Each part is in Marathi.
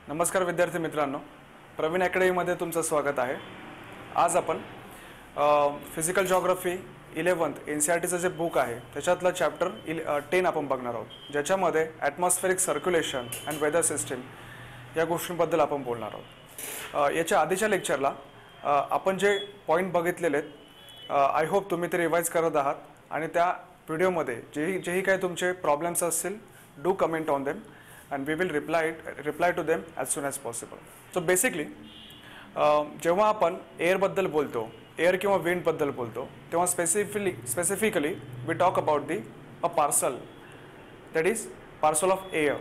नमस्कार विद्यार्थी मित्रांनो, प्रवीण अकॅडमीमध्ये तुमचं स्वागत आहे। आज आपण फिजिकल जिओग्राफी 11th एनसीईआरटीचं जे बुक आहे त्याच्यातला चॅप्टर 10 आपण बघणार आहोत, ज्याच्यामध्ये atmospheric circulation and weather system या गोष्टींबद्दल आपण बोलणार आहोत। याच्या आधीच्या लेक्चरला आपण जे पॉईंट बघितलेले आहेत, आय होप तुम्ही ते रिवाइज करत आहात आणि त्या व्हिडिओमध्ये जेही काही तुमचे प्रॉब्लेम्स असतील, do comment on them and we will reply to them as soon as possible. So basically जेव्हा आपण एअर बद्दल बोलतो, एअर किंवा विंड बद्दल बोलतो, तेव्हा specifically we talk about a parcel, that is parcel of air.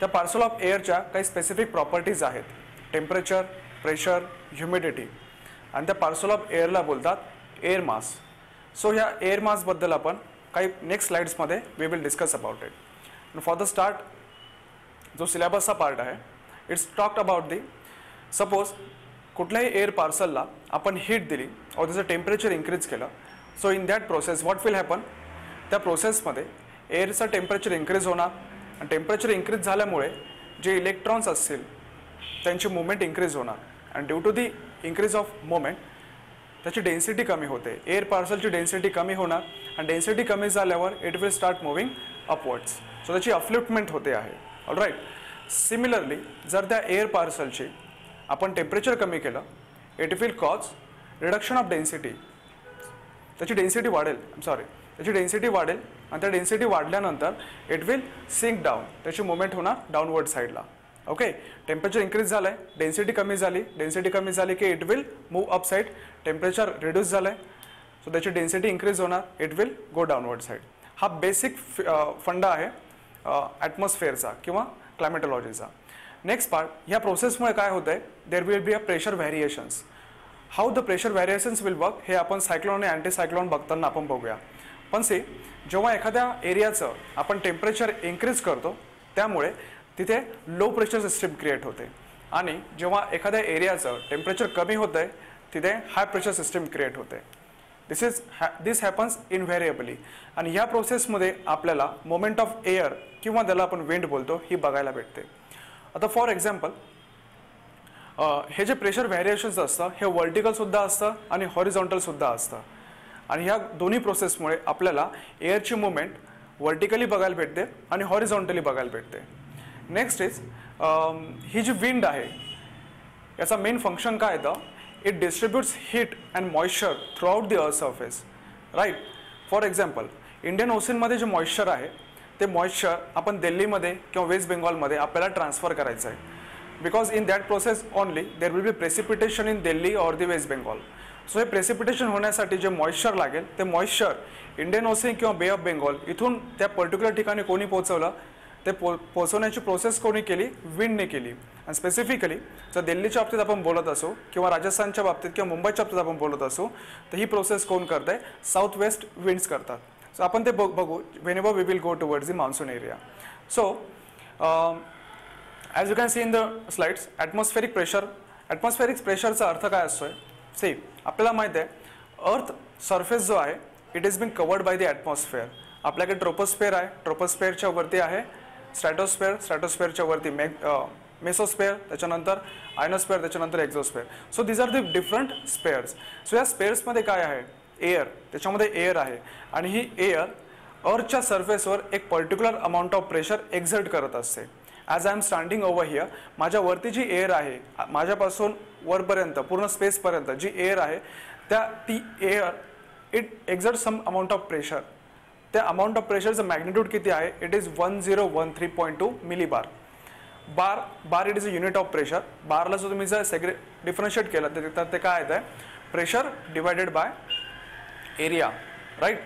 त्या पार्सल ऑफ एअरच्या काही स्पेसिफिक प्रॉपर्टीज आहेत, टेम्परेचर, प्रेशर, ह्युमिडिटी, आणि त्या पार्सल ऑफ एअरला बोलतात एअर मास। सो ह्या एअर मासबद्दल आपण काही नेक्स्ट स्लाइड्समध्ये we will discuss about it. For the start, जो सिलेबसचा पार्ट आहे, it's talked about the suppose कुठल्याही एअर पार्सलला आपण हीट दिली और त्याचं टेम्परेचर इन्क्रीज केलं, so in that process what will happen, त्या प्रोसेसमध्ये एअरचं टेम्परेचर इन्क्रीज होणार आणि टेम्परेचर इन्क्रीज झाल्यामुळे जे इलेक्ट्रॉन्स असतील त्यांची मुवमेंट इन्क्रीज होणार आणि due to the increase of movement त्याची डेन्सिटी कमी होते, एअर पार्सलची डेन्सिटी कमी होणार आणि डेन्सिटी कमी झाल्यावर it will start moving upwards, so त्याची अपलिफ्टमेंट होते आहे। ऑलराइट, सिमिलरली जर त्या एअर पार्सलची आपण टेम्परेचर कमी केलं, it will cause reduction of density, त्याची डेन्सिटी वाढेल, त्याची डेन्सिटी वाढेल आणि त्या डेन्सिटी वाढल्यानंतर इट विल सिंक डाऊन, त्याची मुवमेंट होणार डाऊनवर्ड साईडला। ओके, टेम्परेचर इन्क्रीज झालं आहे, डेन्सिटी कमी झाली की it will move up side, temperature reduce झालं आहे सो त्याची डेन्सिटी इन्क्रीज होणार, it will go downward side. हा बेसिक फंडा आहे ॲटमॉस्फेअरचा किंवा क्लायमेटॉलॉजीचा। नेक्स्ट पार्ट, ह्या प्रोसेसमुळे काय होतं आहे, there will be a pressure variations. How the pressure variations will work हे आपण सायक्लोन आणि अँटी बघताना आपण बघूया। पण जेव्हा एखाद्या एरियाचं आपण टेम्परेचर इन्क्रीज करतो त्यामुळे तिथे लो प्रेशर सिस्टीम क्रिएट होते आणि जेव्हा एखाद्या एरियाचं टेम्परेचर कमी होतं आहे तिथे हाय प्रेशर सिस्टीम क्रिएट होते। दिस हॅपन्स इनव्हेरिएबली आणि ह्या प्रोसेसमध्ये आपल्याला मोमेंट ऑफ एअर किंवा त्याला आपण विंड बोलतो ही बघायला भेटते। आता फॉर एक्झाम्पल, हे जे प्रेशर व्हॅरिएशन्स असतं हे व्हर्टिकल सुद्धा असतं आणि हॉरिझॉन्टल सुद्धा असतं आणि ह्या दोन्ही प्रोसेसमुळे आपल्याला एअरची मुवमेंट व्हर्टिकली बघायला भेटते आणि हॉरिझॉन्टली बघायला भेटते। नेक्स्ट इज ही जी विंड आहे याचा मेन फंक्शन काय येतं, it distributes heat and moisture throughout the earth surface, right? For example, Indian ओशनमध्ये जे मॉइश्चर आहे ते मॉइश्चर आपण दिल्लीमध्ये किंवा वेस्ट बेंगॉलमध्ये आपल्याला ट्रान्सफर करायचं आहे, because in that process only there will be precipitation in Delhi और दी वेस्ट बेंगॉल। सो हे प्रेसिपिटेशन होण्यासाठी जे मॉइश्चर लागेल ते मॉइश्चर इंडियन ओशन किंवा बे ऑफ बेंगॉल इथून त्या पर्टिक्युलर ठिकाणी कोणी पोहोचवलं, ते पोहोचवण्याची प्रोसेस कोणी केली, विंडने केली। आणि स्पेसिफिकली जर दिल्लीच्या बाबतीत आपण बोलत असो किंवा राजस्थानच्या बाबतीत किंवा मुंबईच्या बाबतीत आपण बोलत असो तर ही प्रोसेस कोण करत आहे, साऊथ वेस्ट विंड्स करतात। सो आपण ते बघू whenever we will go towards the monsoon area. So as you can see in the slides, atmospheric प्रेशरचा अर्थ काय असतोय, सी आपल्याला माहिती आहे अर्थ सरफेस जो आहे it is been covered by the atmosphere. आपल्याकडे ट्रोपोस्फेअर आहे, ट्रोपोस्फेअरच्या वरती आहे स्ट्रॅटोस्फेअर, स्ट्रॅटोस्फेअरच्या वरती मेसोस्फेअर, त्याच्यानंतर आयनोस्फेअर, त्याच्यानंतर exosphere. So these are the different spheres. So या स्पेअर्समध्ये काय आहे, एअर, त्याच्यामध्ये एअर आहे आणि ही एअर अर्थच्या सरफेसवर एक particular amount of pressure exert करत असते। As I am standing over here, माझ्यावरती जी एअर आहे, माझ्यापासून वरपर्यंत पूर्ण स्पेसपर्यंत जी एअर आहे ती air it exert some amount of pressure. त्या अमाऊंट ऑफ प्रेशरचं मॅग्निट्यूड किती आहे, it is 1013.2 millibar. Bar it is a unit of pressure. बारला जर तुम्ही जर डिफरन्शिएट केलं तर ते काय येतं, pressure divided by area, right?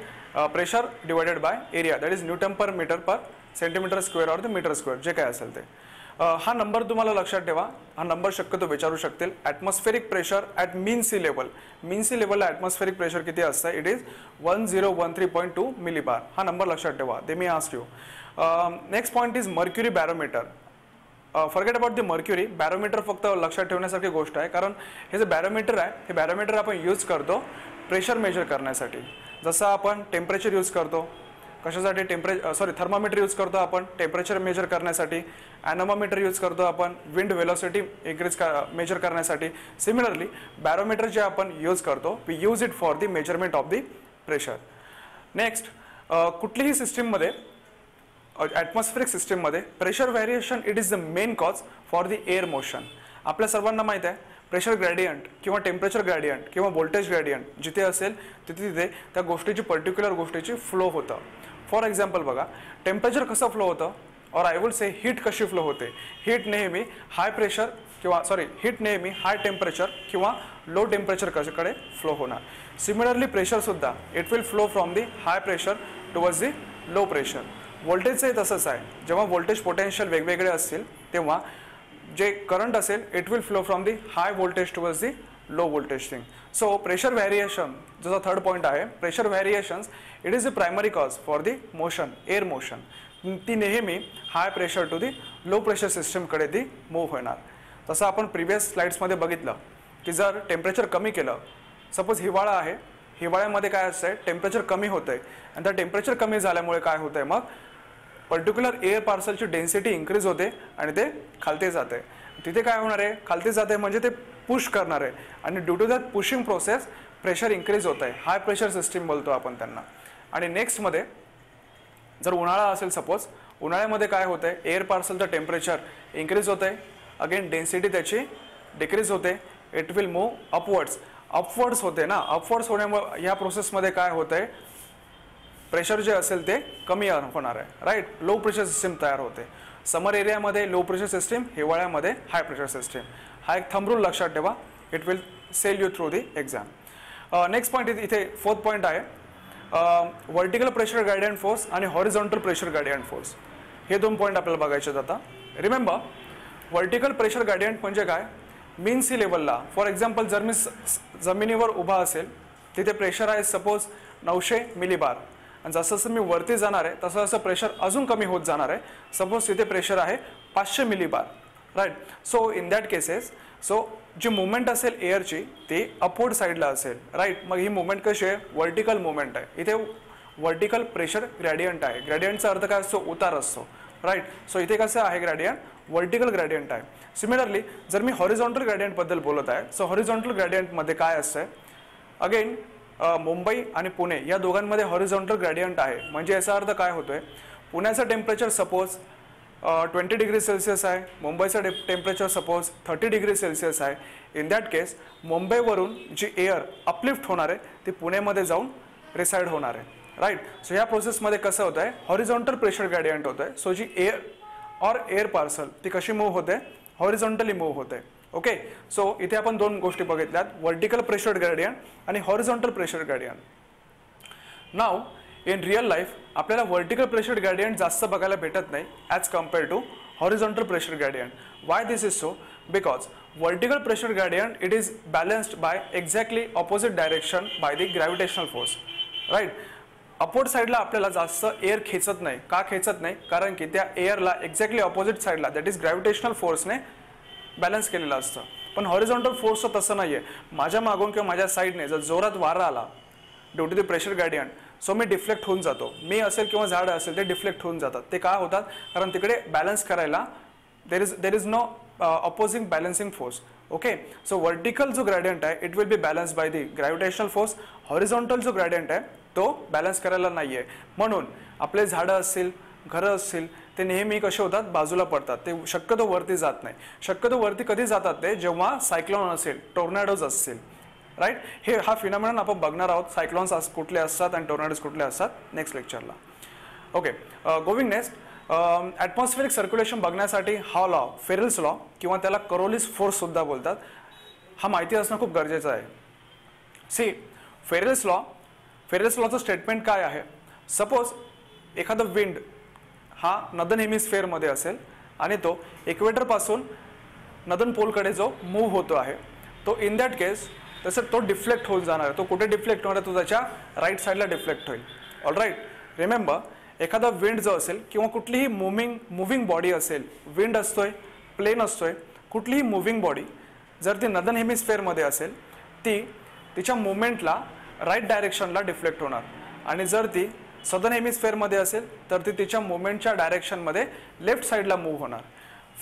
Pressure divided by area, that is newton per metre per centimetre square or the metre square, जे काय असेल ते। हा नंबर तुम्हाला लक्षात ठेवा, हा नंबर शक्यतो विचारू शकतील। Atmospheric pressure at mean sea लेवलला ॲटमॉस्फेरिक प्रेशर किती असतं, इट इज 1013.2 मिलीबार। हा नंबर लक्षात ठेवा, they may ask you. Next point is mercury barometer. Forget about the mercury, barometer फक्त लक्षात ठेवण्यासारखी गोष्ट आहे, कारण हे जे बॅरोमीटर आहे हे बॅरोमीटर आपण यूज करतो प्रेशर मेजर करण्यासाठी। जसं आपण टेम्परेचर यूज करतो, कशासाठी थर्मामीटर यूज करतो आपण टेम्परेचर मेजर करण्यासाठी, ॲनोमोमीटर यूज करतो आपण विंड वेलोसिटी मेजर करण्यासाठी. सिमिलरली बॅरोमीटर जे आपण यूज करतो we use it for the measurement of the pressure. Next, कुठलीही सिस्टीममध्ये ॲटमॉस्फेरिक सिस्टीममध्ये pressure variation it is the main cause for the air motion. आपल्या सर्वांना माहीत आहे प्रेशर ग्रॅडियंट किंवा टेम्परेचर ग्रॅडियंट किंवा व्होल्टेज ग्रॅडियंट जिथे असेल तिथे त्या गोष्टीची पर्टिक्युलर गोष्टीची फ्लो होतं. फॉर एक्झाम्पल बघा, टेम्परेचर कसं फ्लो होतं, or I will say heat कशी फ्लो होते. हीट नेहमी हाय टेम्परेचर किंवा लो टेम्परेचर कशाकडे फ्लो होणार. सिमिलरली प्रेशरसुद्धा it will flow from the high pressure towards the low pressure. व्होल्टेजचंही तसंच आहे. जेव्हा व्होल्टेज पोटेन्शियल वेगवेगळे असतील तेव्हा जे करंट असेल it will flow from the high voltage towards the low voltage thing. So pressure variation जसा थर्ड पॉईंट आहे, pressure variations it is the primary cause for the motion, air motion. ती नेहमी high pressure to the low pressure सिस्टमकडे ती मूव्ह होणार. तसं आपण प्रिव्हियस स्लाइड्समध्ये बघितलं की जर टेम्परेचर कमी केलं, सपोज हिवाळा आहे, हिवाळ्यामध्ये काय असतंय टेम्परेचर कमी होतंय आणि त्या टेम्परेचर कमी झाल्यामुळे काय होतंय मग पर्टिक्युलर एअर पार्सलची डेन्सिटी इन्क्रीज होते आणि ते खालती जाते. तिथे काय होणार आहे, खालती जाते म्हणजे ते पुश करणार आहे आणि due to that pushing process pressure increase होत आहे. हाय प्रेशर सिस्टीम बोलतो आपण त्यांना. आणि नेक्स्टमध्ये जर उन्हाळा असेल सपोज, उन्हाळ्यामध्ये काय होतं आहे एअर पार्सलचं टेम्परेचर इन्क्रीज होतं आहे, अगेन डेन्सिटी त्याची डिक्रीज होते, इट विल मूव्ह अपवर्ड्स होते ना. अपवर्ड्स होण्यामुळे ह्या प्रोसेसमध्ये काय होतं आहे प्रेशर जे असेल ते कमी होणार आहे, राईट. लो प्रेशर सिस्टीम तयार होते. समर एरियामध्ये लो प्रेशर सिस्टीम, हिवाळ्यामध्ये हाय प्रेशर सिस्टीम. हा एक थंब रूल लक्षात ठेवा, it will sail you through the exam. Next point इथे फोर्थ पॉईंट आहे व्हर्टिकल प्रेशर ग्रेडियंट फोर्स आणि हॉरिझॉन्टल प्रेशर ग्रेडियंट फोर्स. हे दोन पॉईंट आपल्याला बघायचे आहेत आता. रिमेंबर, व्हर्टिकल प्रेशर ग्रेडियंट म्हणजे काय, मीन सी लेवलला फॉर एक्झाम्पल जर मी जमिनीवर उभा असेल तिथे प्रेशर आहे सपोज 900 मिलीबार आणि जसं जसं मी वरती जाणार आहे तसं जसं प्रेशर अजून कमी होत जाणार आहे. सपोज तिथे प्रेशर आहे 500 millibar, right. So in that cases जी मुवमेंट असेल एअरची ती अपवर्ड साईडला असेल, राईट. मग ही मुवमेंट कशी आहे, व्हर्टिकल मुवमेंट आहे. इथे व्हर्टिकल प्रेशर ग्रॅडियंट आहे. ग्रॅडियंटचा अर्थ काय असतो, उतार असतो, राईट. सो इथे कसं आहे ग्रॅडियंट, व्हर्टिकल ग्रॅडियंट आहे. सिमिलरली जर मी हॉरिझॉन्टल ग्रॅडियंटबद्दल बोलत आहे, सो हॉरिझॉन्टल ग्रॅडियंटमध्ये काय असतं, अगेन मुंबई आणि पुणे या दोघांमध्ये हॉरिझॉन्टल ग्रॅडियंट आहे. म्हणजे याचा अर्थ काय होतोय, पुण्याचं टेम्परेचर सपोज 20 डिग्री सेल्सिअस आहे, मुंबईचं टेम्परेचर सपोज 30 डिग्री सेल्सिअस आहे. इन दॅट केस मुंबईवरून जी एअर अपलिफ्ट होणार आहे ती पुणेमध्ये जाऊन रिसाइड होणार आहे, राईट. सो या प्रोसेसमध्ये कसं होतं आहे, हॉरिझॉन्टल प्रेशर ग्रॅडियंट होतं आहे. सो जी एअर पार्सल ती कशी मूव्ह होते, हॉरिझॉन्टली मूव्ह होते. ओके. सो इथे आपण दोन गोष्टी बघितल्यात, व्हर्टिकल प्रेशर ग्रेडियंट आणि horizontal pressure gradient. Now in real life आपल्याला व्हर्टिकल प्रेशर ग्रेडियंट जास्त बघायला भेटत नाही as compare to horizontal pressure gradient. Why this is so, because vertical pressure gradient it is balanced by exactly opposite direction by the gravitational force, right. Upward साईडला आपल्याला जास्त एअर खेचत नाही. का खेचत नाही, कारण की त्या एअरला एक्झॅक्टली ऑपोजिट साईडला दॅट इज ग्रॅव्हिटेशनल फोर्सने बॅलन्स केलेलं असतं. पण हॉरिझॉन्टल फोर्सचं तसं नाही आहे. माझ्या मागून किंवा माझ्या साईडने जर जोरात वारा आला due to the pressure gradient, so मी डिफ्लेक्ट होऊन जातो. मी असेल किंवा झाड असेल ते डिफ्लेक्ट होऊन जातात. ते का होतात, कारण तिकडे बॅलन्स करायला there is no opposing balancing force. Okay. So vertical जो ग्रॅडियंट आहे it will be balance by the gravitational force. Horizontal जो ग्रॅडियंट आहे तो बॅलन्स करायला नाही आहे. म्हणून आपले झाडं असतील, घरं असतील, ते नेहमी कसे होतात, बाजूला पडतात. ते शक्यतो वरती जात नाही. शक्यतो वरती कधी जातात ते, जेव्हा सायक्लोन असेल, टोर्नाडोज असतील, राईट. हा फिनॉमिनन आपण बघणार आहोत, सायक्लोन्स कुठले असतात आणि टोर्नाडोज कुठले असतात नेक्स्ट लेक्चरला. Okay. Going next, atmospheric circulation बघण्यासाठी हा लॉ, फेरेल्स लॉ किंवा त्याला करोलिस फोर्स सुद्धा बोलतात, हा माहिती असणं खूप गरजेचं आहे. सी, फेरेल्स लॉचं स्टेटमेंट काय आहे, सपोज एखादं विंड हा नदन हेमिस्फिअरमध्ये असेल आणि तो इक्वेटरपासून नदन पोलकडे जो मूव्ह होतो आहे, तो इन दॅट केस तसं तो डिफ्लेक्ट होऊन जाणार आहे. तो कुठे डिफ्लेक्ट होणार आहे, तो त्याच्या राईट साईडला डिफ्लेक्ट होईल. All right. रिमेंबर, एखादा विंड जो असेल किंवा कुठलीही मुव्हिंग बॉडी असेल, विंड असतोय, प्लेन असतोय, कुठलीही मुव्हिंग बॉडी जर ती नदन हेमिस्फिअरमध्ये असेल ती तिच्या मुवमेंटला राईट डायरेक्शनला डिफ्लेक्ट होणार आणि जर ती सदर्न हेमिस्फेअरमध्ये असेल तर ती तिच्या मुवमेंटच्या डायरेक्शनमध्ये लेफ्ट साईडला मूव्ह होणार.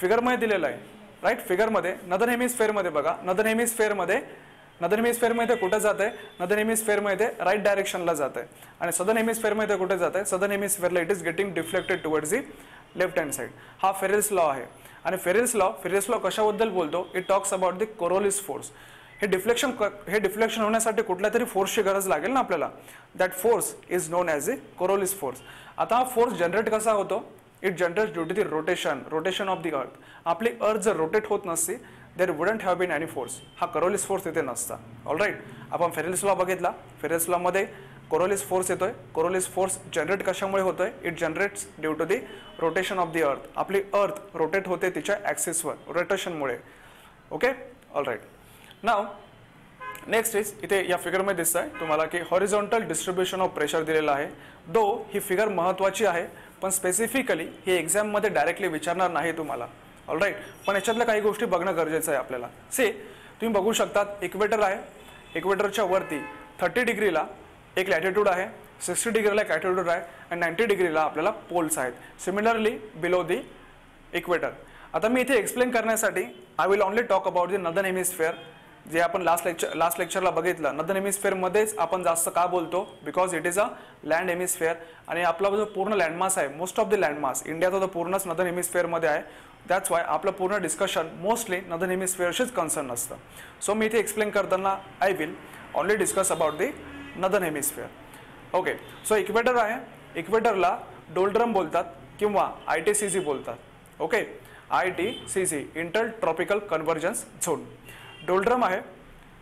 फिगरमध्ये दिलेलं आहे राईट. फिगरमध्ये नदर्न हेमिस्फेअरमध्ये बघा, नदर्न हेमिस्फेअरमध्ये कुठे जात आहे, नदर्न हेमिस्फेअरमध्ये राईट डायरेक्शनला जात आहे. आणि सदर्न हेमिस्फेअरमध्ये कुठे जात आहे, सदर्न हेमिस्फेअरला it is getting deflected towards the left hand side. हा फेरेल्स लॉ आहे. आणि फेरेल्स लॉ कशाबद्दल बोलतो, it talks about the Coriolis force. हे डिफ्लेक्शन होण्यासाठी कुठल्या तरी फोर्सची गरज लागेल ना आपल्याला. That force is known as a Coriolis force. आता हा फोर्स जनरेट कसा होतो, it generates due to the rotation of the earth. आपली अर्थ जर रोटेट होत नसती देर wouldn't have been any force. हा कोरोलिस फोर्स तिथे नसता. ऑलराईट. आपण फेरेल्स लॉ बघितला. फेरेल्स लॉमध्ये कोरोलिस फोर्स येतोय. कोरोलिस फोर्स जनरेट कशामुळे होतोय, it generates due to the rotation of the earth. आपली अर्थ रोटेट होते तिच्या ॲक्सिसवर रोटेशनमुळे. Okay. Alright. Now next is, इथे या फिगरमध्ये दिसत आहे तुम्हाला की हॉरिझॉन्टल डिस्ट्रीब्युशन ऑफ प्रेशर दिलेलं आहे. दो ही फिगर महत्त्वाची आहे पण स्पेसिफिकली ही एक्झाममध्ये डायरेक्टली विचारणार नाही तुम्हाला. ऑलराईट. पण याच्यातल्या काही गोष्टी बघणं गरजेचं आहे आपल्याला. तुम्ही बघू शकतात इक्वेटर आहे. इक्वेटरच्या वरती 30 डिग्रीला एक लॅटिट्यूड आहे, 60 डिग्रीला एक लॅटिट्यूड आहे आणि 90 डिग्रीला आपल्याला पोल्स आहेत. Similarly below the equator. आता मी इथे एक्सप्लेन करण्यासाठी I will only talk about the northern hemisphere, जे आपण लास्ट लेक्चरला बघितलं. नदर्न हेमिस्फेअरमध्येच आपण जास्त का बोलतो, because it is a land hemisphere. आणि आपला जो पूर्ण लँडमास आहे, मोस्ट ऑफ द लँडमास इंडियाचा तो पूर्णच नदर्न हेमिस्फेअरमध्ये आहे. दॅट्स वाय आपलं पूर्ण डिस्कशन मोस्टली नदर्न हेमिस्फेअरशीच कन्सर्न असतं. सो मी इथे एक्सप्लेन करताना I will only discuss about the northern hemisphere. Okay. So equator आहे. इक्वेटरला डोल्ड्रम बोलतात किंवा ITCZ बोलतात. Okay. ITCZ inter tropical convergence zone. Doldrum आहे.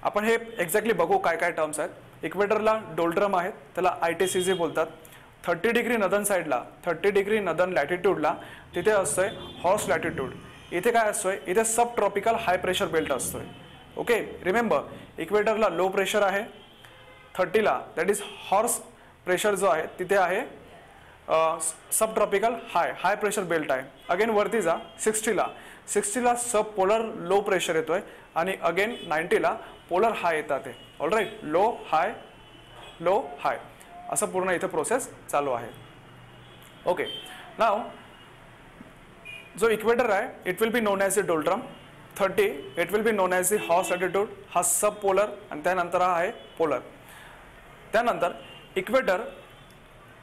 आपण हे एक्झॅक्टली बघू काय काय टर्म्स आहेत. इक्वेटरला डोल्ड्रम आहेत, त्याला ITCZ बोलतात. 30 डिग्री नदर्न साईडला, 30 डिग्री नदर्न लॅटिट्यूडला तिथे असतोय हॉर्स लॅटिट्यूड. इथे काय असतोय, इथे सब ट्रॉपिकल हाय प्रेशर बेल्ट असतोय. ओके. रिमेंबर, इक्वेटरला लो प्रेशर आहे. 30ला दॅट इज हॉर्स प्रेशर जो आहे तिथे आहे सब ट्रॉपिकल हाय प्रेशर बेल्ट आहे. अगेन वरती जा 60ला सब पोलर लो प्रेशर येतोय आणि अगेन 90ला पोलर हाय येतात. ऑलराईट. लो हाय असं पूर्ण इथे प्रोसेस चालू आहे. ओके. नाव जो इक्वेटर आहे it will be known as the doldrum. 30 it will be known as the horse latitude. हा सब पोलर आणि त्यानंतर हा आहे पोलर. त्यानंतर इक्वेटर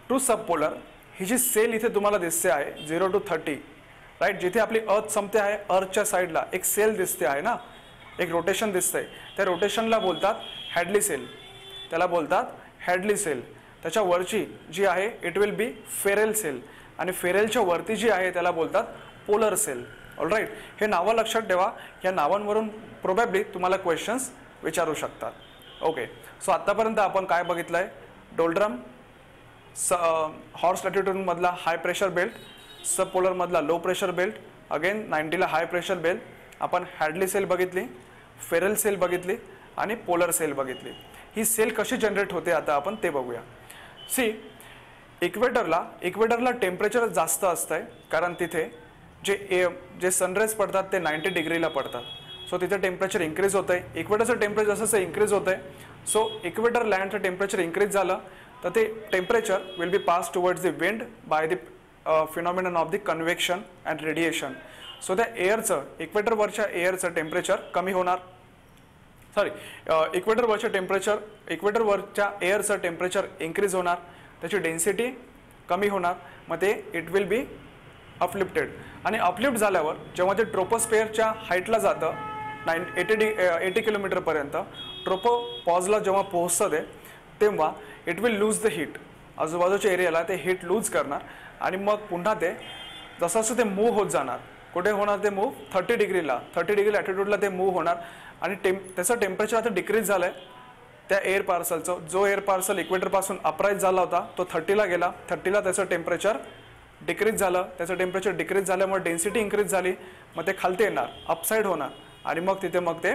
टू सब पोलर ही जी सेल इथे तुम्हाला दिसते आहे 0 to 30 राईट. जिथे आपली अर्थ संपते आहे अर्थच्या साईडला एक सेल दिसते आहे ना, एक रोटेशन दिसतंय. त्या रोटेशनला बोलतात हॅडली सेल. त्याला बोलतात हॅडली सेल. त्याच्या वरची जी आहे इट विल बी फेरेल सेल आणि फेरेलच्या वरती जी आहे त्याला बोलतात पोलर सेल. ऑलराईट. हे नावं लक्षात ठेवा. या नावांवरून प्रोबॅबली तुम्हाला क्वेश्चन्स विचारू शकतात. ओके. सो आत्तापर्यंत आपण काय बघितलंय, डोल्ड्रम, हॉर्स लॅटिट्यूडमधला हाय प्रेशर बेल्ट, सब पोलरमधला लो प्रेशर बेल्ट, अगेन 90ला हाय प्रेशर बेल्ट. आपण हॅडली सेल बघितली, फेरेल सेल बघितली आणि पोलर सेल बघितली. ही सेल कशी जनरेट होते आता आपण ते बघूया. इक्वेटरला टेम्परेचर जास्त असतंय कारण तिथे जे सनराईज पडतात ते 90 डिग्रीला पडतात. सो तिथे टेम्परेचर इन्क्रीज होतंय. इक्वेटरचं टेम्परेचर जसं इन्क्रीज होतंय सो इक्वेटर लँडचं टेम्परेचर इन्क्रीज झालं तर ते temperature will B pass towards the wind by the phenomenon of the convection and radiation. So त्या एअरचं इक्वेटरवरच्या एअरचं टेम्परेचर कमी होणार. इक्वेटरवरच्या एअरचं टेम्परेचर इन्क्रीज होणार, त्याची डेन्सिटी कमी होणार. मग ते इट विल बी अपलिफ्टेड. आणि अपलिफ्ट झाल्यावर जेव्हा ते ट्रोपोस्फिअरच्या हाईटला जातं 80 किलोमीटरपर्यंत, ट्रोपोपॉजला जेव्हा पोहोचतं ते तेव्हा it will lose the heat. आजूबाजूच्या एरियाला ते हीट लूज करणार आणि मग पुन्हा ते जसं ते मूव्ह होत जाणार. कुठे होणार ते मूव्ह, 30 डिग्री लॅटिट्यूडला ते मूव्ह होणार. आणि त्याचं टेम्परेचर आता डिक्रीज झालं आहे त्या एअर पार्सलचं. जो एअर पार्सल इक्वेटरपासून अपराईज झाला होता तो 30ला गेला. 30ला त्याचं टेम्परेचर डिक्रीज झालं. त्याचं टेम्परेचर डिक्रीज झाल्यामुळे डेन्सिटी इन्क्रीज झाली. मग ते खालते येणार, अपसाईड होणार आणि मग तिथे ते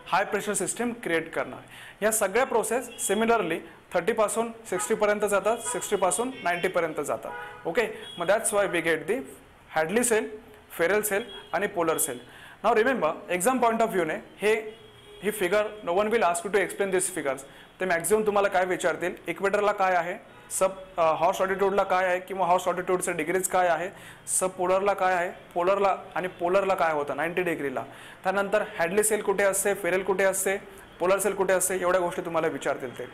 हाय प्रेशर सिस्टीम क्रिएट करणार. या सगळ्या प्रोसेस सिमिलरली 30 पासून 60 पर्यंत जातात, 60 पासून 90 पर्यंत जातात. ओके. मग that's why we get the Hadley cell, Ferrel cell आणि polar cell. Now remember, exam point of व्ह्यूने ही figure no one will ask you to explain this figures. ते मॅक्झिमम तुम्हाला काय विचारतील, इक्वेटरला काय आहे, सब हॉर्स लॉटिट्यूडला काय आहे किंवा हॉर्स लॉटिट्यूडचे डिग्रीज काय आहे, सब पोलरला काय आहे, पोलरला आणि पोलरला काय होतं 90 डिग्रीला. त्यानंतर हॅडली सेल कुठे असते, फेरेल कुठे असते, पोलर सेल कुठे असते, एवढ्या गोष्टी तुम्हाला विचारतील ते.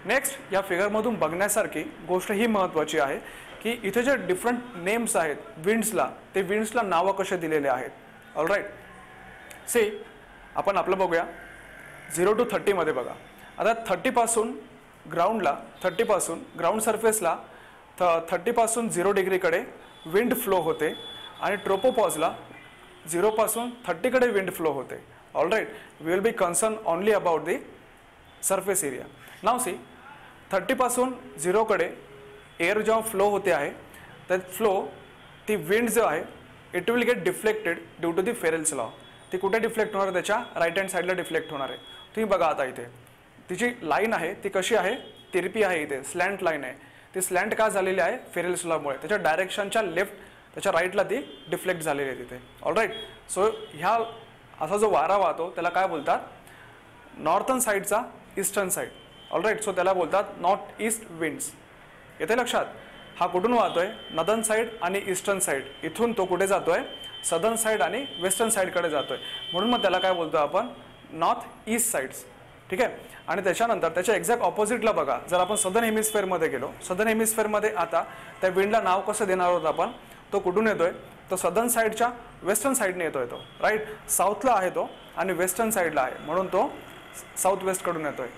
नेक्स्ट या फिगरमधून बघण्यासारखी गोष्ट ही महत्त्वाची आहे की इथे जे डिफरंट नेम्स आहेत विंड्सला, ते विंड्सला नावं कसे दिलेले आहेत. ऑलराईट, सी आपण आपलं बघूया 0 to 30 मध्ये बघा. आता 30 पासून ग्राउंडला, 30 पासून ग्राउंड सरफेसला 30 पासून 0 डिग्रीकडे विंड फ्लो होते आणि ट्रोपोपॉजला 0 पासून 30 कडे विंड फ्लो होते. Alright, we will be concern only about the surface area. Now see 30 पासून 0 कडे एअर जेव्हा फ्लो होते आहे तर फ्लो ती विंड जो आहे it will get deflected due to the Ferrel's law. ती कुठे डिफ्लेक्ट होणार आहे, त्याच्या राईट हँड साईडला डिफ्लेक्ट होणार आहे. तुम्ही बघा आता इथे तिची लाईन आहे ती कशी आहे, तिरपी आहे, इथे स्लॅन्ट लाईन आहे. ती स्लॅन्ट का झालेली आहे, फेरेल्स लॉमुळे. त्याच्या डायरेक्शनच्या लेफ्ट, त्याच्या राईटला ती डिफ्लेक्ट झालेली आहे तिथे. ऑलराईट, सो ह्या असा जो वारा वाहतो त्याला काय बोलतात, नॉर्थन साईडचा ईस्टर्न साईड. ऑलराईट, सो त्याला बोलतात नॉर्थ ईस्ट विंड्स. येते लक्षात, हा कुठून वाहतोय, नदर्न साईड आणि ईस्टर्न साईड, इथून तो कुठे जातोय, सदर्न साईड आणि वेस्टर्न साईडकडे जातोय. म्हणून मग त्याला काय बोलतो आपण, नॉर्थ ईस्ट साईड्स. ठीक आहे. आणि त्याच्यानंतर त्याच्या एक्झॅक्ट ऑपोजिटला बघा, जर आपण सदर्न हेमिस्फेअरमध्ये गेलो, सदर्न हेमिस्फेअरमध्ये आता त्या विंडला नाव कसं देणार आहोत आपण, तो कुठून येतोय, तो सदर्न साईडच्या वेस्टर्न साईडने येतोय तो. राईट, साऊथला आहे तो आणि वेस्टर्न साईडला आहे म्हणून तो साऊथ वेस्टकडून येतोय.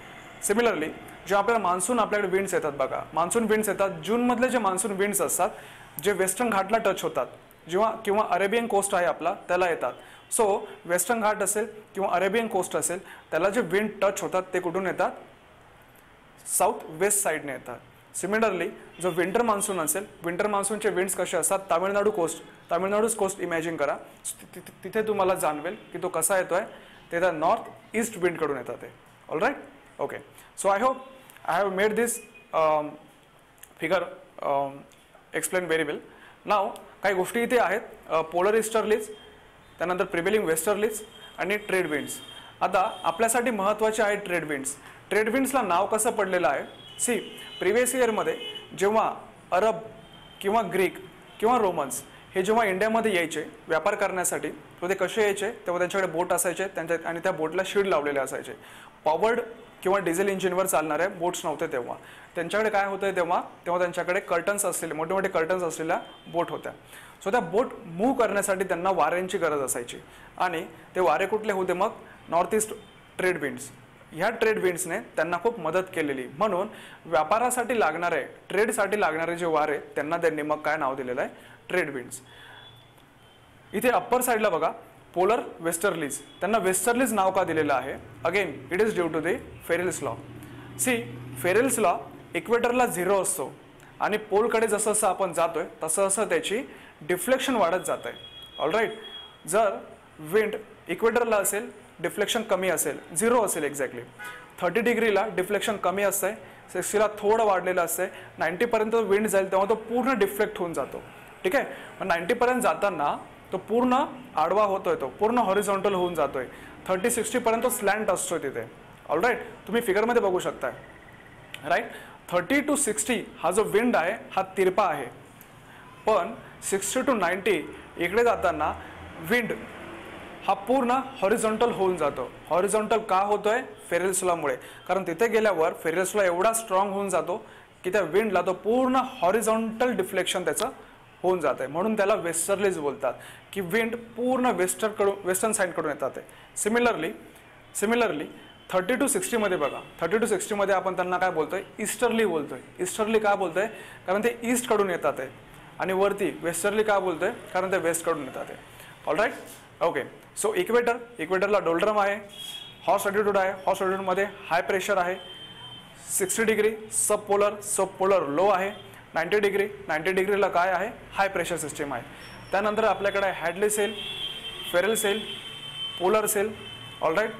सिमिलरली जेव्हा आपल्याला मान्सून, आपल्याकडे विंड्स येतात बघा, मान्सून विंड्स येतात जूनमधले जे मान्सून विंड्स असतात जे वेस्टर्न घाटला टच होतात, जेव्हा किंवा अरेबियन कोस्ट आहे आपला त्याला येतात. सो वेस्टर्न घाट असेल किंवा अरेबियन कोस्ट असेल त्याला जे विंड टच होतात ते कुठून येतात, साऊथ वेस्ट साईडने येतात. सिमिलरली जो विंटर मान्सून असेल, विंटर मान्सूनचे विंड्स कसे असतात, तामिळनाडू कोस्ट, तामिळनाडूच कोस्ट इमॅजिन करा, तिथे तुम्हाला जाणवेल की तो कसा येतोय, ते त्या नॉर्थ ईस्ट विंडकडून येतात ते. Alright, okay. So I hope I have made this figure explain very well. Now काही गोष्टी इथे आहेत, पोलर ईस्टर्लीज, त्यानंतर प्रिव्हेलिंग वेस्टर्लीज आणि ट्रेड विंड्स. आता आपल्यासाठी महत्त्वाचे आहेत ट्रेड विंड्स. ट्रेड विंड्सला नाव कसं पडलेलं आहे, सी प्रिव्हियस इयरमध्ये जेव्हा अरब किंवा ग्रीक किंवा रोमन्स हे जेव्हा इंडियामध्ये यायचे व्यापार करण्यासाठी, तो ते कसे यायचे, तेव्हा त्यांच्याकडे बोट असायचे त्यांच्या, आणि त्या बोटला शीड लावलेले असायचे. पॉवर्ड किंवा डिझेल इंजिनवर चालणारे बोट्स नव्हते तेव्हा. त्यांच्याकडे काय होतं तेव्हा त्यांच्याकडे कर्टन्स असलेले, मोठे मोठे कर्टन्स असलेल्या बोट होत्या. सो त्या बोट मूव्ह करण्यासाठी त्यांना वाऱ्यांची गरज असायची आणि ते वारे कुठले होते, मग नॉर्थ ईस्ट ट्रेड विंड्स. ह्या ट्रेड विंड्सने त्यांना खूप मदत केलेली. म्हणून व्यापारासाठी लागणारे, ट्रेडसाठी लागणारे जे वारे त्यांना त्यांनी मग काय नाव दिलेलं आहे, ट्रेड विंड्स. इथे अप्पर साईडला बघा पोलर वेस्टर्लीज, त्यांना वेस्टर्लीज नाव का दिलेलं आहे, again it is due to the Ferrel's law. See Ferrel's law इक्वेटरला 0 असतो आणि पोलकडे जसं जसं आपण जातोय तसं तसं त्याची डिफ्लेक्शन वाढत जात आहे. ऑलराईट, जर विंड इक्वेटरला असेल डिफ्लेक्शन कमी असेल, 0 असेल एक्झॅक्टली, 30 डिग्रीला डिफ्लेक्शन कमी असतंय, 60ला थोडं वाढलेलं असतंय, 90 पर्यंत विंड जाईल तेव्हा तो पूर्ण डिफ्लेक्ट होऊन जातो. ठीक आहे, मग 90 पर्यंत जाताना तो पूर्ण आडवा होतोय, तो पूर्ण हॉरिझॉन्टल होऊन जातोय. 30-60 पर्यंत स्लॅन्ट असतोय तिथे. ऑलराईट, तुम्ही फिगरमध्ये बघू शकताय. राईट, 30 to 60 हा जो विंड आहे हा तिरपा आहे, पण 60 to 90 इकडे जाताना विंड हा पूर्ण हॉरिझॉन्टल होऊन जातो. हॉरिझॉन्टल का होतोय, फेरेल्स लॉमुळे. कारण तिथे गेल्यावर फेरेल्स लॉ एवढा स्ट्रॉंग होऊन जातो की त्या विंडला तो पूर्ण हॉरिझॉन्टल डिफ्लेक्शन त्याचं होऊन जात आहे. म्हणून त्याला वेस्टर्लीज बोलतात की विंड पूर्ण वेस्टर्न साईडकडून येतात. सिमिलरली 30 to 60 मध्ये बघा, 30 to 60 मध्ये आपण त्यांना काय बोलतोय, ईस्टर्ली बोलतोय. ईस्टर्ली का बोलतोय, कारण ते ईस्ट कडून येतात आहे. आणि वरती वेस्टर्ली का बोलतोय, कारण ते वेस्ट कडून येतात आहे. All right, okay. सो इक्वेटरला डोल्ड्रम आहे, हॉर्स लॅटिट्यूड आहे, हॉर्स लॅटिट्यूडमध्ये हाय प्रेशर आहे. 60 डिग्री सब पोलर लो आहे. 90 डिग्रीला काय आहे, हाय प्रेशर सिस्टीम आहे. त्यानंतर आपल्याकडे Hadley cell, Ferrel cell, polar cell. Alright,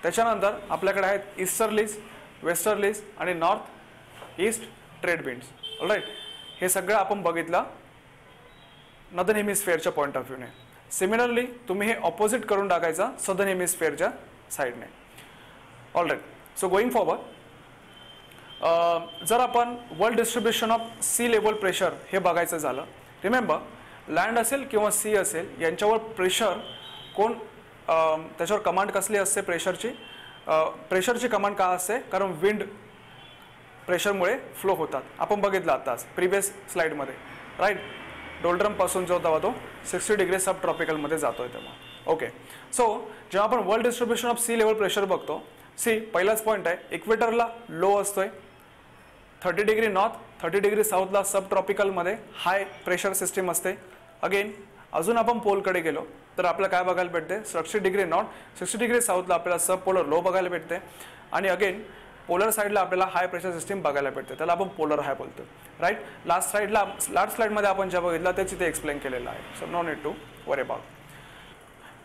त्याच्यानंतर आपल्याकडे आहेत ईस्टर्लीज, वेस्टर्लीज आणि north east trade winds. Alright, हे सगळं आपण बघितलं नदर्न हेमिस्फिअरच्या पॉईंट ऑफ व्ह्यूने. सिमिलरली तुम्ही हे ऑपोजिट करून टाकायचा सदर्न हेमिस्फिअरच्या साईडने. ऑलराईट, सो गोईंग फॉरवर्ड जर आपण world distribution of sea level pressure हे बघायचं झालं, रिमेंबर लँड असेल किंवा सी असेल यांच्यावर प्रेशर कोण त्याच्यावर कमांड कसली असते प्रेशरची कमांड का असते, कारण विंड प्रेशरमुळे फ्लो होतात. आपण बघितलं आताच प्रिव्हियस स्लाइडमध्ये, राईट. डोल्ड्रमपासून जो होता तो 60 डिग्री सब ट्रॉपिकलमध्ये जातोय तेव्हा. ओके, सो जेव्हा आपण world distribution of sea level pressure बघतो, सी पहिलाच पॉईंट आहे, इक्वेटरला लो असतोय, 30 डिग्री नॉर्थ 30 डिग्री साऊथला सब ट्रॉपिकलमध्ये हाय प्रेशर सिस्टीम असते. अगेन अजून आपण पोलकडे गेलो तर आपल्याला काय बघायला भेटते, 60 डिग्री नॉर्थ 60 डिग्री साऊथला आपल्याला सब पोलर लो बघायला भेटते, आणि अगेन पोलर साईडला आपल्याला हाय प्रेशर सिस्टीम बघायला भेटते, त्याला आपण पोलर हाय बोलतो, राईट. लास्ट स्लाइडमध्ये आपण जे बघितलं तेच इथे एक्सप्लेन केलेलं आहे, so no need to worry about.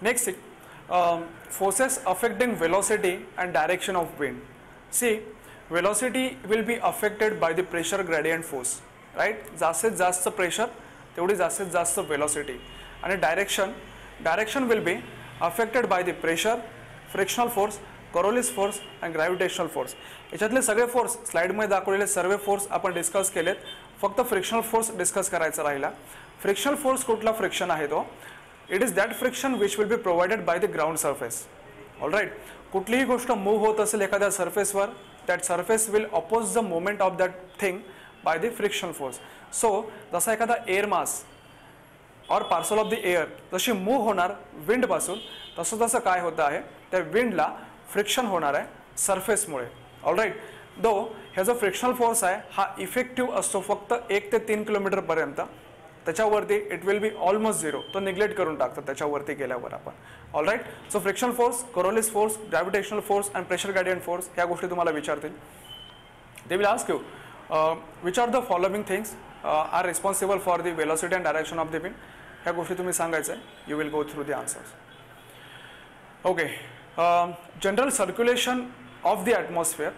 Next forces affecting velocity and direction of wind. See velocity will be affected by the pressure gradient force, right. जास्तीत जास्त प्रेशर तेवढी जास्तीत जास्त वेलोसिटी, आणि direction will be affected by the pressure, frictional force, Coriolis force and gravitational force. याच्यातले सगळे फोर्स स्लाइडमध्ये दाखवलेले सर्व फोर्स आपण डिस्कस केलेत, फक्त फ्रिक्शनल फोर्स डिस्कस करायचा राहिला. फ्रिक्शनल फोर्स कुठला फ्रिक्शन आहे तो, it is that friction which will be provided by the ground surface. All right. कुठलीही गोष्ट मूव्ह होत असेल एखाद्या सरफेसवर, that surface will oppose the moment of that thing by the frictional force. So जसा एखादा air mass or parcel of the air जशी मूव्ह होणार विंडपासून, तसं काय होतं आहे, त्या विंडला फ्रिक्शन होणार आहे सरफेसमुळे. ऑलराईट. दो ह्या जो फ्रिक्शनल फोर्स आहे हा इफेक्टिव्ह असतो फक्त 1 ते 3 किलोमीटरपर्यंत, त्याच्यावरती it will be almost zero, तो निग्लेक्ट करून टाकतो त्याच्यावरती गेल्यावर आपण. Alright. So frictional force, Coriolis force, gravitational force and pressure gradient force ह्या गोष्टी तुम्हाला विचारतील. They will ask you which are the following things are responsible for the velocity and direction of the wind. ह्या गोष्टी तुम्ही सांगायचं आहे. You will go through the answers. Okay. General circulation of the atmosphere,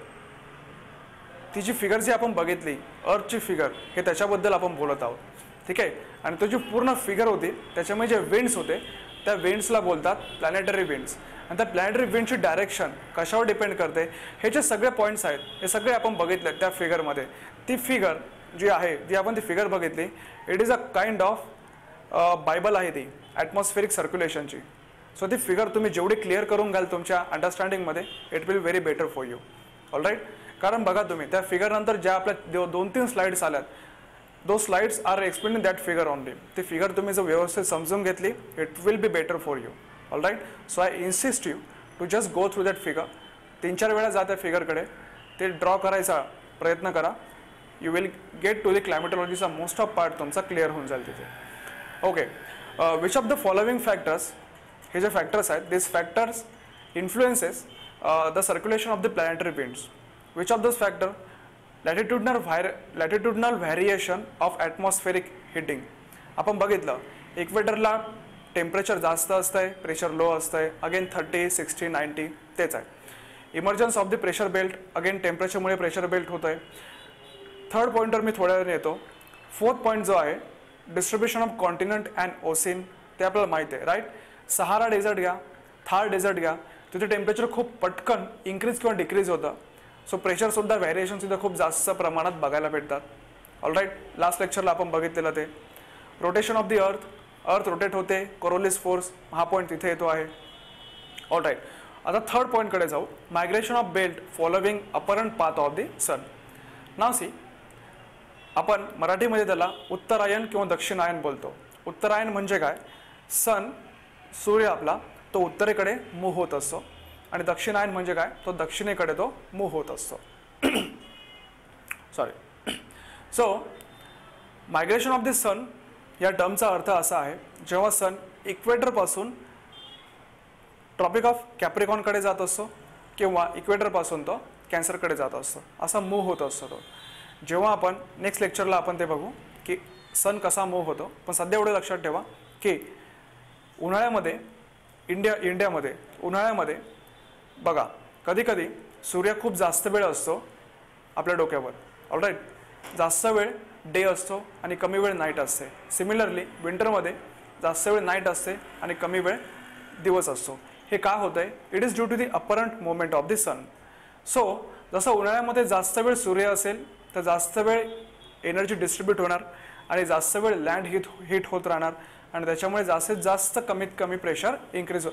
ती जी फिगर जी आपण बघितली अर्थची फिगर, हे त्याच्याबद्दल आपण बोलत आहोत, ठीक आहे. आणि तो जी पूर्ण फिगर होती त्याच्यामध्ये जे विंड्स होते त्या विंड्सला बोलतात प्लॅनेटरी विंड्स. आणि त्या प्लॅनेटरी विंडची डायरेक्शन कशावर डिपेंड करते, हे जे सगळे पॉईंट्स आहेत हे सगळे आपण बघितले त्या फिगरमध्ये. ती फिगर जी आहे, जी आपण ती फिगर बघितली, it is a kind of Bible आहे ती ॲटमॉस्फेरिक सर्क्युलेशनची. सो ती फिगर तुम्ही जेवढी क्लिअर करून घ्याल तुमच्या अंडरस्टँडिंगमध्ये, it will very better for you. All right. कारण बघा तुम्ही त्या फिगरनंतर ज्या आपल्या 2-3 स्लाइड्स आल्यात, two slides are explaining that figure only. ती फिगर तुम्ही जर व्यवस्थित समजून घेतली, it will be better for you. All right. So I insist you to just go through that figure. 3-4 वेळा जा त्या फिगरकडे, ते ड्रॉ करायचा प्रयत्न करा. You will get to the क्लायमेटॉलॉजीचा मोस्ट ऑफ पार्ट तुमचा क्लिअर होऊन जाईल तिथे. Okay. Which of the following factors, हे जे फॅक्टर्स आहेत, this factors influences the circulation of the planetary winds. Which of this factor, latitudinal variation of atmospheric heating. आपण बघितलं इक्वेटरला टेम्परेचर जास्त असतंय, प्रेशर लो असतंय, अगेन 30, 60, 90 तेच आहे. Emergence of the pressure belt, again टेम्परेचरमुळे प्रेशर बेल्ट होत आहे. थर्ड पॉईंटवर मी थोड्या वेळाने येतो. फोर्थ पॉईंट जो आहे distribution of continent and ocean, ते आपल्याला माहिती आहे, राईट. सहारा डेझर्ट घ्या, थार डेझर्ट घ्या, तिथे टेम्परेचर खूप पटकन इन्क्रीज किंवा डिक्रीज होतं. सो प्रेशरसुद्धा व्हॅरिएशनसुद्धा खूप जास्त प्रमाणात बघायला भेटतात. All right. लास्ट लेक्चरला आपण बघितलेलं ते rotation of the earth rotate होते, कोरोलिस फोर्स हा पॉईंट तिथे येतो आहे. All right. आता थर्ड पॉईंटकडे जाऊ. Migration of belt following apparent path of the sun. Now see, आपण मराठीमध्ये त्याला उत्तरायण किंवा दक्षिणायन बोलतो. उत्तरायण म्हणजे काय, सूर्य आपला तो उत्तरेकडे मूव्ह होत असतो, आणि दक्षिणायन म्हणजे काय, तो दक्षिणेकडे तो मूव्ह होत असतो. Sorry. So migration of the sun या टर्मचा अर्थ असा आहे, जेव्हा सन इक्वेटरपासून ट्रॉपिक ऑफ कॅप्रिकॉनकडे जात असतो किंवा इक्वेटरपासून तो कॅन्सरकडे जात असतो, असा मूव्ह होत असतो तो. जेव्हा आपण नेक्स्ट लेक्चरला आपण ते बघू की सन कसा मूव्ह होतो. पण सध्या एवढं लक्षात ठेवा की उन्हाळ्यामध्ये इंडियामध्ये उन्हाळ्यामध्ये बघा कधी कधी सूर्य खूप जास्त वेळ असतो आपल्या डोक्यावर. ऑलराईट. जास्त वेळ डे असतो आणि कमी वेळ नाईट असते. सिमिलरली विंटरमध्ये जास्त वेळ नाईट असते आणि कमी वेळ दिवस असतो. हे का होतंय, it is due to the apparent movement of the sun. So जसं उन्हाळ्यामध्ये जास्त वेळ सूर्य असेल तर जास्त वेळ एनर्जी डिस्ट्रीब्यूट होणार आणि जास्त वेळ लँड हीट होत राहणार आणि त्याच्यामुळे जास्तीत जास्त कमी प्रेशर इन्क्रीज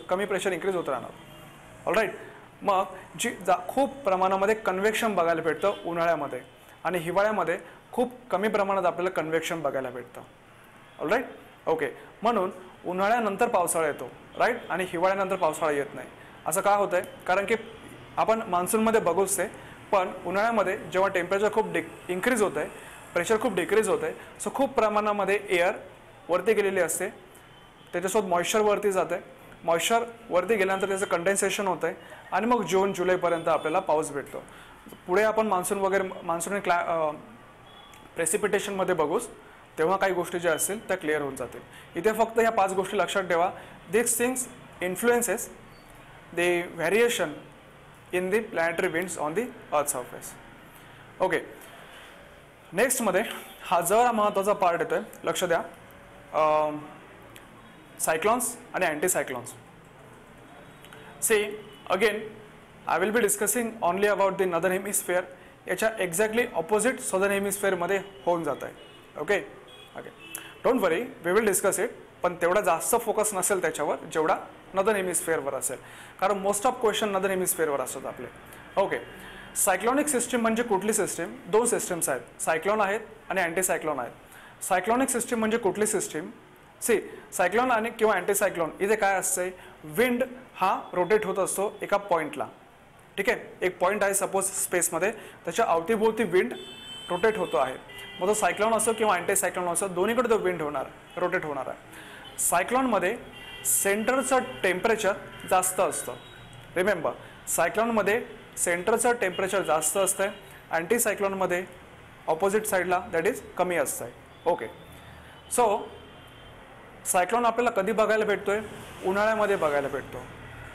होत राहणार. ऑलराईट. मग खूप प्रमाणामध्ये कन्व्हेक्शन बघायला भेटतं उन्हाळ्यामध्ये आणि हिवाळ्यामध्ये खूप कमी प्रमाणात आपल्याला कन्व्हेक्शन बघायला भेटतं. ऑलराईट. ओके. म्हणून उन्हाळ्यानंतर पावसाळा येतो, राईट, आणि हिवाळ्यानंतर पावसाळा येत नाही. असं का होतंय? कारण की आपण मान्सूनमध्ये बघूच ते, पण उन्हाळ्यामध्ये जेव्हा टेम्परेचर खूप इन्क्रीज होत आहे, प्रेशर खूप डिक्रीज होत आहे, सो खूप प्रमाणामध्ये एअर वरती गेलेली असते, त्याच्यासोबत मॉइश्चर वरती जाते. मॉइश्चर वरती गेल्यानंतर त्याचं कंडेन्सेशन होतं आहे आणि मग जून जुलैपर्यंत आपल्याला पाऊस भेटतो. पुढे आपण मान्सून प्रेसिपिटेशनमध्ये बघूच, तेव्हा काही गोष्टी ज्या असतील त्या क्लिअर होऊन जातील. इथे फक्त ह्या 5 गोष्टी लक्षात ठेवा. This things influences the variation in the planetary winds on the earth surface. Okay. नेक्स्टमध्ये हा जरा महत्त्वाचा पार्ट येतोय, लक्ष द्या. सायक्लॉन्स आणि anticyclones. See again I will be discussing only about the northern hemisphere. याच्या एक्झॅक्टली ऑपोजिट सदर्न हेमिस्फिअरमध्ये होऊन जात आहे. Okay. Okay. Don't worry, we will discuss it, पण तेवढा जास्त फोकस नसेल त्याच्यावर जेवढा नदर्न हेमिस्फिअरवर असेल, कारण मोस्ट ऑफ क्वेश्चन नदर्न हेमिस्फिअरवर असतात आपले. ओके. सायक्लॉनिक सिस्टीम म्हणजे कुठली सिस्टीम? 2 सिस्टीम्स आहेत, सायक्लॉन आहेत आणि अँटीसायक्लॉन आहेत. सायक्लॉनिक सिस्टीम म्हणजे कुठली सिस्टीम? सी, सायक्लॉन आणि किंवा अँटीसायक्लॉन इथे काय असतंय? विंड हा रोटेट होत असतो एका पॉईंटला. ठीक आहे. एक पॉईंट आहे सपोज स्पेसमध्ये, त्याच्या अवतीभोवती विंड रोटेट होतो आहे. मग तो सायक्लॉन असो किंवा अँटीसायक्लॉन असो, दोन्हीकडे तो विंड रोटेट होणार आहे. सायक्लॉनमध्ये सेंटरचं टेम्परेचर जास्त असतं. रिमेंबर, सायक्लॉनमध्ये सेंटरचं टेम्परेचर जास्त असतं, अँटीसायक्लॉनमध्ये ऑपोजिट साईडला दॅट इज कमी असतं. ओके. सो सायक्लॉन आपल्याला कधी बघायला भेटतोय? उन्हाळ्यामध्ये बघायला भेटतो,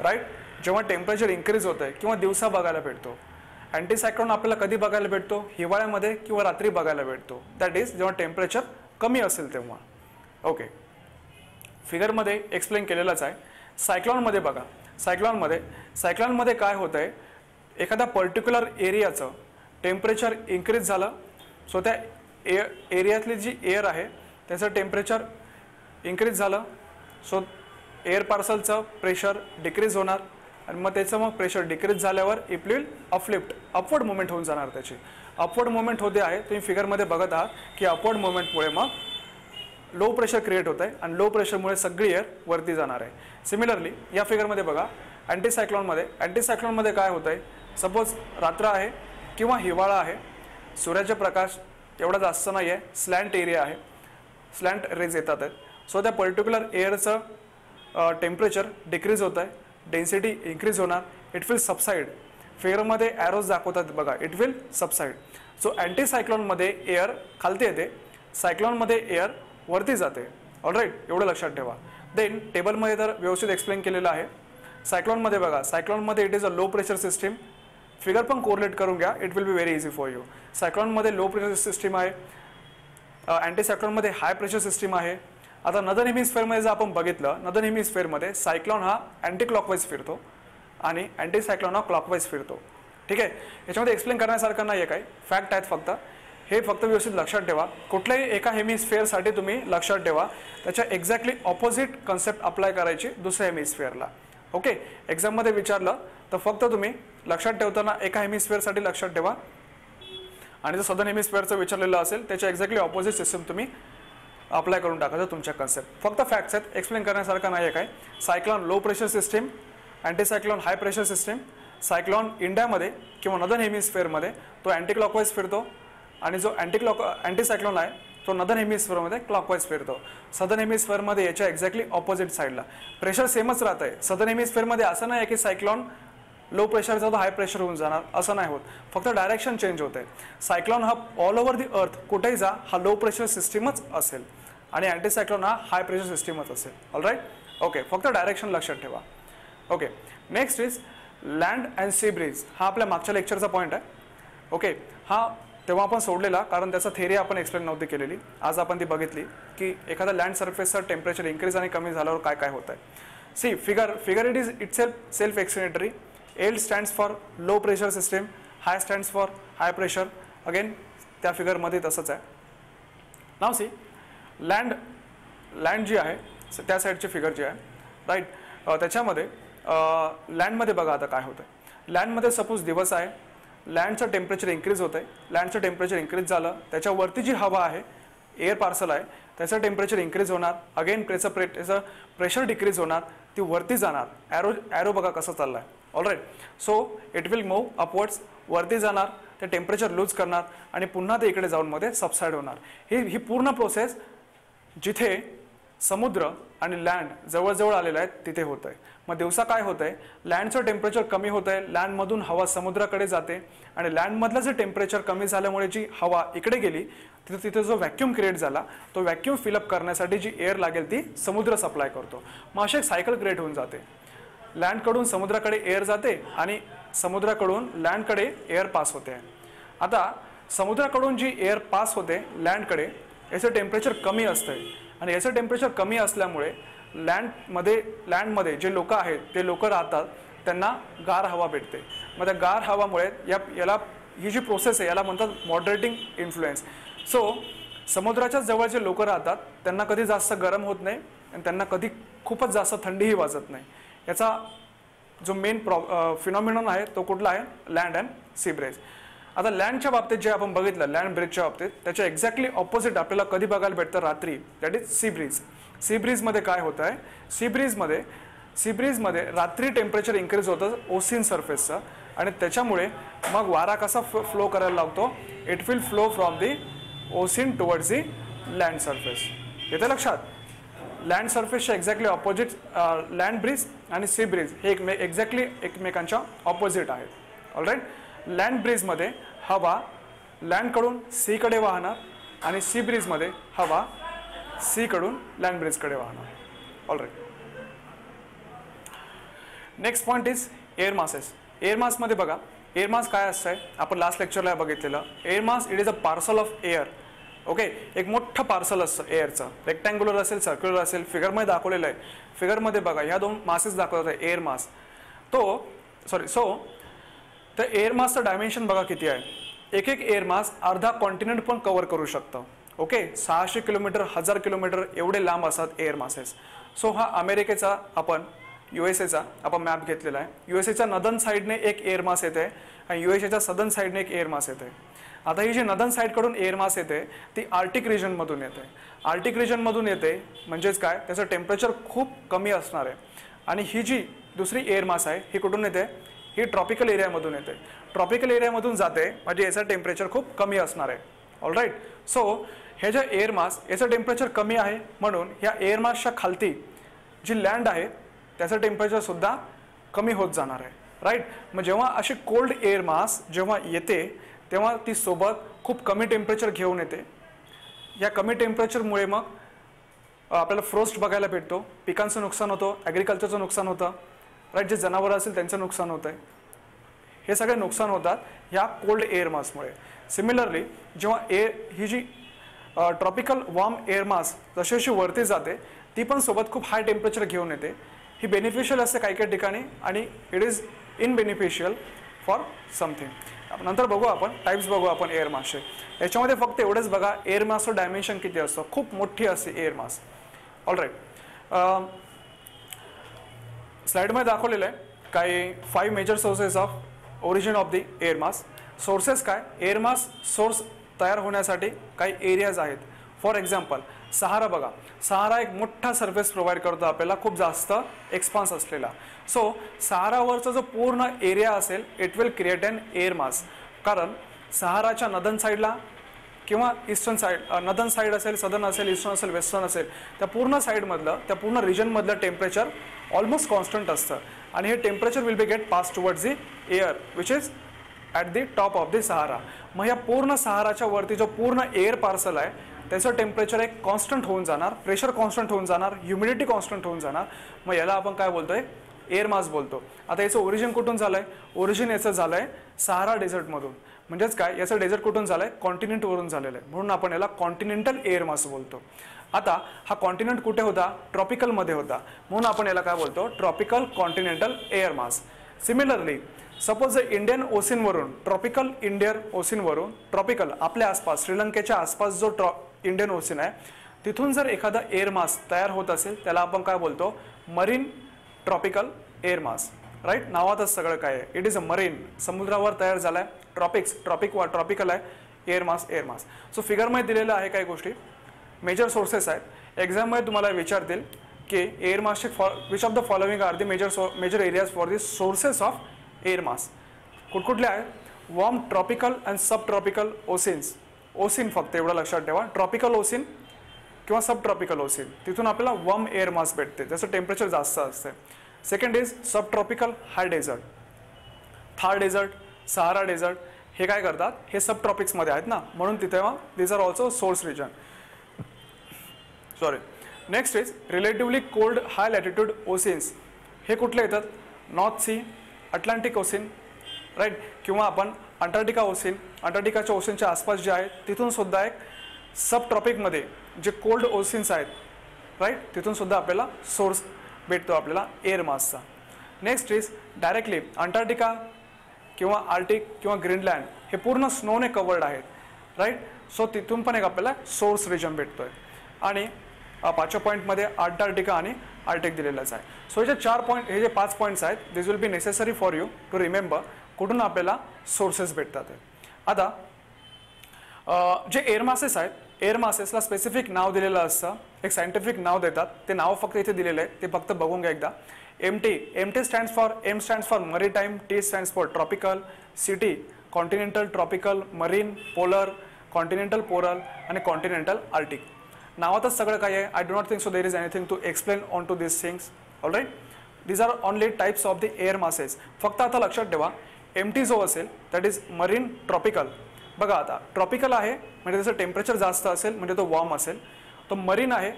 राईट, जेव्हा टेम्परेचर इन्क्रीज होत आहे किंवा दिवसा बघायला भेटतो. अँटीसायक्लॉन आपल्याला कधी बघायला भेटतो? हिवाळ्यामध्ये किंवा रात्री बघायला भेटतो, दॅट इज जेव्हा टेम्परेचर कमी असेल तेव्हा. ओके. फिगरमध्ये एक्सप्लेन केलेलंच आहे. सायक्लॉनमध्ये बघा, सायक्लॉनमध्ये काय होतं आहे? एखाद्या पर्टिक्युलर एरियाचं टेम्परेचर इन्क्रीज झालं, सो त्या एरियातली जी एअर आहे त्याचं टेम्परेचर इन्क्रीज झालं, सो एअर पार्सलचं प्रेशर डिक्रीज होणार आणि मग त्याचं प्रेशर डिक्रीज झाल्यावर इट विल अपवर्ड मुवमेंट होऊन जाणार. त्याची अपवर्ड मुवमेंट होते आहे. तुम्ही फिगरमध्ये बघत आहात की अपवर्ड मुवमेंटमुळे मग लो प्रेशर क्रिएट होत आहे आणि लो प्रेशरमुळे सगळी एअर वरती जाणार आहे. सिमिलरली या फिगरमध्ये बघा, अँटीसायक्लॉनमध्ये काय होत आहे? सपोज रात्र आहे किंवा हिवाळा आहे, सूर्याचे प्रकाश एवढा जास्त नाही आहे, स्लॅन्ट एरिया आहे, स्लॅन्ट रेज येतात आहेत, सो त्या पर्टिक्युलर एअरचं टेम्परेचर डिक्रीज होत आहे, डेन्सिटी इन्क्रीज होणार, इट विल सबसाईड. फिगरमध्ये ॲरोज दाखवतात बघा, इट विल सबसाईड. सो अँटीसायक्लॉनमध्ये एअर खालती येते, सायक्लॉनमध्ये एअर वरती जाते. ऑलराईट, एवढं लक्षात ठेवा. देन टेबलमध्ये तर व्यवस्थित एक्सप्लेन केलेलं आहे. सायक्लॉनमध्ये बघा, सायक्लॉनमध्ये it is a low pressure system. Figure पण कोरिलेट करून घ्या, it will be very easy for you. सायक्लॉनमध्ये लो प्रेशर सिस्टीम आहे, अँटीसायक्लॉनमध्ये हाय प्रेशर सिस्टीम आहे. आता नदर्न हेमिस्फिअरमध्ये जर आपण बघितलं, नदर्न हेमिस्फिअरमध्ये सायक्लॉन हा अँटी क्लॉकवाईज फिरतो आणि अँटीसायक्लॉन हा क्लॉकवाईज फिरतो. ठीक आहे. याच्यामध्ये एक्सप्लेन करण्यासारखं नाही आहे, काही फॅक्ट आहेत फक्त, हे फक्त व्यवस्थित लक्षात ठेवा. कुठल्याही एका हेमिस्फिअरसाठी तुम्ही लक्षात ठेवा त्याच्या एक्झॅक्टली ऑपोजिट कन्सेप्ट अप्लाय करायची दुसऱ्या हेमिस्फिअरला. ओके. एक्झाममध्ये विचारलं तर फक्त तुम्ही लक्षात ठेवताना एका हेमिस्फिअरसाठी लक्षात ठेवा आणि जर सदर्न हेमिस्फिअरचं विचारलेलं असेल त्याच्या एक्झॅक्टली ऑपोजिट सिस्टम तुम्ही अप्लाय करून टाकायचं तुमच्या कन्सेप्ट. फक्त फॅक्ट्स आहेत, एक्सप्लेन करण्यासारखं नाही आहे काय. Cyclone low pressure system, anticyclone high pressure system. Cyclone इंडियामध्ये किंवा नदर्न हेमिस्फिअरमध्ये तो अँटी क्लॉकवाईज फिरतो आणि जो अँटीसायक्लॉन आहे तो नदर्न हेमिस्फिअरमध्ये क्लॉकवाईज फिरतो. सदर्न हेमिस्फिअरमध्ये याच्या एक्झॅक्टली ऑपोजिट साईडला प्रेशर सेमच राहत आहे. सदर्न हेमिस्फिअरमध्ये असं नाही आहे की सायक्लॉन लो प्रेशरचा तो हाय प्रेशर होऊन जाणार, असं नाही होत, फक्त डायरेक्शन चेंज होते. सायक्लॉन हा ऑल ओव्हर दी अर्थ कुठेही जा हा लो प्रेशर सिस्टीमच असेल आणि अँटीसायक्लॉन हा हाय प्रेशर सिस्टीमच असेल. ऑलराईट. ओके. फक्त डायरेक्शन लक्षात ठेवा. Okay. Next is land and sea breeze. हा आपल्या मागच्या लेक्चरचा पॉईंट आहे. ओके. हा तेव्हा आपण सोडलेला कारण त्याचा थेरी आपण एक्सप्लेन नव्हती केलेली. आज आपण ती बघितली की एखादा लँड सरफेसचं टेम्परेचर इन्क्रीज आणि कमी झाल्यावर काय काय होत आहे. See figure it is self explanatory. L stands for low pressure system, high stands for high pressure. Again त्या फिगरमध्ये तसंच आहे. नाव सी लँड जी आहे त्या साईडची फिगर जी आहे राईट, त्याच्यामध्ये लँडमध्ये बघा आता काय होतं. लँडमध्ये सपोज दिवस आहे, लँडचं टेम्परेचर इन्क्रीज होतं आहे. लँडचं टेम्परेचर इन्क्रीज झालं, त्याच्यावरती जी हवा आहे एअर पार्सल आहे त्याचं टेम्परेचर इन्क्रीज होणार. अगेन त्याचं प्रेशर डिक्रीज होणार, ती वरती जाणार. ॲरो बघा कसं चाललं आहे. All right, so it will move upwards, वरती जाणार, ते टेम्परेचर लूज करणार आणि पुन्हा ते इकडे जाऊन मध्ये सबसाईड होणार. ही पूर्ण प्रोसेस जिथे समुद्र आणि लँड जवळजवळ आलेलं आहे तिथे होत आहे. मग दिवसा काय होत आहे, लँडचं टेम्परेचर कमी होत आहे, लँडमधून हवा समुद्राकडे जाते आणि लँडमधलं जे टेम्परेचर कमी झाल्यामुळे जी हवा इकडे गेली तिथे जो व्हॅक्यूम क्रिएट झाला तो व्हॅक्यूम फिलअप करण्यासाठी जी एअर लागेल ती समुद्र सप्लाय करतो. मग अशी एक सायकल क्रिएट होऊन जाते. लँडकडून समुद्राकडे एअर जाते आणि समुद्राकडून लँडकडे एअर पास होते. आता समुद्राकडून जी एअर पास होते लँडकडे याचं टेम्परेचर कमी असतं आणि याचं टेम्परेचर कमी असल्यामुळे लँडमध्ये जे लोक आहेत ते लोक राहतात त्यांना गार हवा भेटते. मग त्या गार हवामुळे याला ही जी प्रोसेस आहे याला म्हणतात मॉडरेटिंग इन्फ्लुएन्स. सो समुद्राच्या जवळ जे लोक राहतात त्यांना कधी जास्त गरम होत नाही आणि त्यांना कधी खूपच जास्त थंडीही वाजत नाही. याचा जो मेन फिनॉमिनॉन आहे तो कुठला आहे, लँड अँड सी ब्रेज. आता लँडच्या बाबतीत जे आपण बघितलं लँड ब्रिजच्या बाबतीत त्याच्या एक्झॅक्टली ऑपोजिट आपल्याला कधी बघायला भेटतं, रात्री, that is sea breeze. Sea ब्रीजमध्ये काय होतं आहे, सी ब्रीजमध्ये रात्री टेम्परेचर इन्क्रीज होतं ओशियन सरफेसचं आणि त्याच्यामुळे मग वारा कसा फ्लो करायला लागतो, it will flow from the ocean towards the land surface. येते लक्षात. लँड सरफेसच्या एक्झॅक्टली ऑपोजिट लँड ब्रिज आणि सी ब्रिज हे एक्झॅक्टली एकमेकांच्या ऑपोजिट आहेत. ऑलराईट, लँड ब्रिजमध्ये हवा लँडकडून सीकडे वाहणार आणि सी ब्रिजमध्ये हवा सीकडून लँड ब्रिजकडे वाहणार. Alright, next point is air masses. Air मासमध्ये बघा एअर मास काय असतं आपण लास्ट लेक्चरला बघितलेलं. Air mass it is a parcel of air. Okay, एक मोठं पार्सल असतं एअरचं, रेक्टँग्युलर असेल सर्क्युलर असेल, फिगरमध्ये दाखवलेलं आहे. फिगरमध्ये बघा ह्या दोन मासेस दाखवतात आहे. एअर मास तर एअर मासचं डायमेन्शन बघा किती आहे. एक एअर मास अर्धा कॉन्टिनेंट पण कव्हर करू शकतं. ओके, 600 किलोमीटर 1000 किलोमीटर एवढे लांब असतात एअर मासेस. सो हा अमेरिकेचा आपण USA आपण मॅप घेतलेला आहे. USA नदन साईडने एक एअर मास येते आणि USA सदन साईडने एक एअर मास येते. आता ही जी नदन साईडकडून एअर मास येते ती आर्टिक रिजनमधून येते. आर्टिक रिजनमधून येते म्हणजेच काय, त्याचं टेम्परेचर खूप कमी असणार आहे. आणि ही जी दुसरी एअर मास आहे ही कुठून येते, ही ट्रॉपिकल एरियामधून येते. ट्रॉपिकल एरियामधून जाते म्हणजे याचं टेम्परेचर खूप कमी असणार आहे. ऑलराईट, सो हे जे एअर मास याचं टेम्परेचर कमी आहे म्हणून ह्या एअर मासच्या खालती जी लँड आहे त्याचं टेम्परेचर सुद्धा कमी होत जाणार आहे. राईट, मग जेव्हा अशी कोल्ड एअर मास जेव्हा येते तेव्हा ती सोबत खूप कमी टेम्परेचर घेऊन येते. या कमी टेम्परेचरमुळे मग आपल्याला फ्रोस्ट बघायला भेटतो, पिकांचं नुकसान होतं, ॲग्रिकल्चरचं नुकसान होतं. राईट, जे जनावरं असेल त्यांचं नुकसान होतं आहे. हे सगळे नुकसान होतात ह्या कोल्ड एअर मासमुळे. सिमिलरली जेव्हा ही जी ट्रॉपिकल वॉर्म एअर मास जशी जशी वरती जाते ती पण सोबत खूप हाय टेम्परेचर घेऊन येते. ही बेनिफिशियल असते काही काही ठिकाणी आणि इट इज इनबेनिफिशियल फॉर समथिंग. नंतर बघू आपण टाईप्स बघू आपण एअर मासचे. याच्यामध्ये फक्त एवढंच बघा एअर मासचं डायमेन्शन किती असतं, खूप मोठी असते एअर मास. ऑलराईट, स्लाइडमध्ये दाखवलेलं आहे काही 5 major sources of origin of the air mass. Sources काय, एअर मास सोर्स तयार होण्यासाठी काही एरियाज आहेत. फॉर एक्झाम्पल सहारा बघा, सहारा एक मोठा सर्फेस प्रोव्हाइड करतो आपल्याला, खूप जास्त एक्सपान्स असलेला. सो सहारावरचा जो पूर्ण एरिया असेल it will create an air mass. कारण सहाराच्या नदन साईडला किंवा ईस्टर्न साईड, नदन साईड असेल, सदर्न असेल, ईस्टर्न असेल, वेस्टर्न असेल, त्या पूर्ण साईडमधलं त्या पूर्ण रिजनमधलं टेम्परेचर ऑलमोस्ट कॉन्स्टंट असतं आणि हे temperature will be get pass towards the air which is at the top of the Sahara. मग या पूर्ण सहाराच्या वरती जो पूर्ण एअर पार्सल आहे त्याचं टेम्परेचर एक कॉन्स्टंट होऊन जाणार, प्रेशर कॉन्स्टंट होऊन जाणार, ह्युमिडिटी कॉन्स्टंट होऊन जाणार. मग याला आपण काय बोलतोय, एअर मास बोलतो. आता याचं ओरिजिन कुठून झालं आहे, ओरिजिन याचं झालं आहे सहारा डेझर्टमधून. म्हणजेच काय, याचं डेझर्ट कुठून झालं आहे, कॉन्टिनेंटवरून झालेलं आहे, म्हणून आपण याला कॉन्टिनेंटल एअर मास बोलतो. आता हा कॉन्टिनेंट कुठे होता, ट्रॉपिकलमध्ये होता, म्हणून आपण याला काय बोलतो, tropical continental air mass. Similarly suppose Indian ओशिनवरून ट्रॉपिकल इंडियन ओशिनवरून ट्रॉपिकल आपल्या आसपास श्रीलंकेच्या आसपास जो इंडियन ओशन आहे तिथून जर एखादा एअर मास तयार होत असेल त्याला आपण काय बोलतो marine tropical air mass right. नावातच सगळं काय आहे. इट इज अ मरीन समुद्रावर तयार झालाय. ट्रॉपिकल आहे एअर मास. सो फिगरमध्ये दिलेलं आहे काही गोष्टी मेजर सोर्सेस आहेत. एक्झाममध्ये तुम्हाला विचारतील की एअर मासचे which of the following are the major areas for the sources of air mass. कुठकुठले आहेत. Warm tropical and sub tropical oceans. Ocean फक्त एवढं लक्षात ठेवा. ट्रॉपिकल ओशिन किंवा सब ट्रॉपिकल ओशिन तिथून आपल्याला वॉर्म एअर मास भेटते ज्याचं टेम्परेचर जास्त असते. Second is sub tropical high desert. Thar desert, Sahara desert हे काय करतात हे सब ट्रॉपिक्समध्ये आहेत ना म्हणून तिथे these are also source region. Sorry. Next is relatively cold high latitude oceans. हे कुठले येतात. North sea, Atlantic ocean right किंवा आपण अंटार्क्टिका ओशिन. अंटार्क्टिकाच्या ओशिनच्या आसपास जे आहे तिथून सुद्धा एक सब ट्रॉपिकमध्ये जे कोल्ड ओशिन्स आहेत राईट तिथून सुद्धा आपल्याला सोर्स भेटतो आपल्याला एअर मासचा. नेक्स्ट इज डायरेक्टली अंटार्क्टिका किंवा आर्टिक किंवा ग्रीनलँड हे पूर्ण स्नोने कवर्ड आहेत राईट. सो तिथून पण एक आपल्याला सोर्स रिजन भेटतोय. आणि पाचव्या पॉईंटमध्ये अंटार्क्टिका आणि आर्टिक दिलेलंच आहे. सो हे जे 5 पॉईंट्स आहेत this will be necessary for you to remember कुठून आपल्याला सोर्सेस भेटतात. आता जे एअर मासेस आहेत एअर मासेसला स्पेसिफिक नाव दिलेलं असतं. एक सायंटिफिक नाव देतात. ते नाव फक्त इथे दिलेलं आहे ते फक्त बघून घ्या एकदा. MT stands for maritime, T stands for tropical, CT continental tropical, marine, polar, continental polar आणि कॉन्टिनेंटल आर्टिक. नावातच सगळं काय आहे. I do not think so there is anything to explain on to this things. All right. These are only types of the air masses. फक्त आता लक्षात ठेवा एमटी जो असेल दॅट इज मरीन ट्रॉपिकल. बघा आता ट्रॉपिकल आहे म्हणजे त्याचं टेम्परेचर जास्त असेल म्हणजे तो वॉर्म असेल. तो मरीन आहे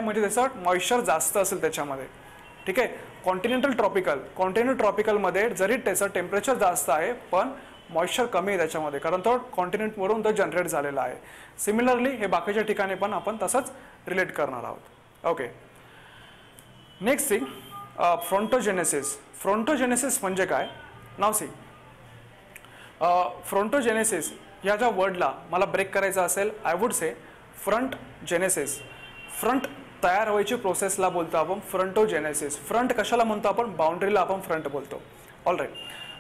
म्हणजे त्याचं मॉइश्चर जास्त असेल त्याच्यामध्ये. ठीक आहे. कॉन्टिनेंटल ट्रॉपिकलमध्ये जरी त्याचं टेम्परेचर जास्त आहे पण मॉइश्चर कमी आहे त्याच्यामध्ये कारण तो कॉन्टिनेंटवरून तो जनरेट झालेला आहे. सिमिलरली हे बाकीच्या ठिकाणी पण आपण तसंच रिलेट करणार आहोत. Okay. Next thing frontogenesis. Frontogenesis म्हणजे काय. नाव सी फ्रंटोजेनेसिस या ज्या वर्डला मला ब्रेक करायचा असेल I would say front genesis. Front तयार व्हायची प्रोसेसला बोलतो आपण फ्रंटोजेनेसिस. फ्रंट कशाला म्हणतो आपण बाउंड्रीला आपण फ्रंट बोलतो. All right.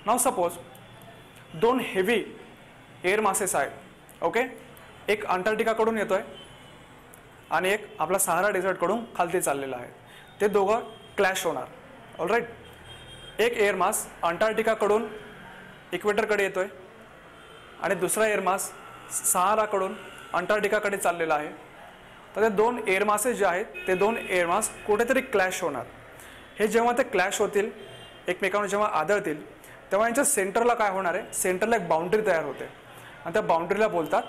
नाव सपोज 2 हेवी एअर मासेस आहेत. ओके. एक अंटार्क्टिकाकडून येतोय आणि एक आपला सहारा डेझर्टकडून खालती चाललेला आहे. ते दोघं क्लॅश होणार. All right. एक एअर मास अंटार्क्टिकाकडून इक्वेटरकडे येतोय आणि दुसरा एअर मास सहाराकडून अंटार्क्टिकाकडे चाललेला आहे. तर ते 2 एअर मासेस जे आहेत ते 2 एअर मास कुठेतरी क्लॅश होणार. हे जेव्हा ते क्लॅश होतील एकमेकांना जेव्हा आदळतील तेव्हा यांच्या सेंटरला काय होणार आहे. सेंटरला एक बाउंड्री तयार होते आणि त्या बाउंड्रीला बोलतात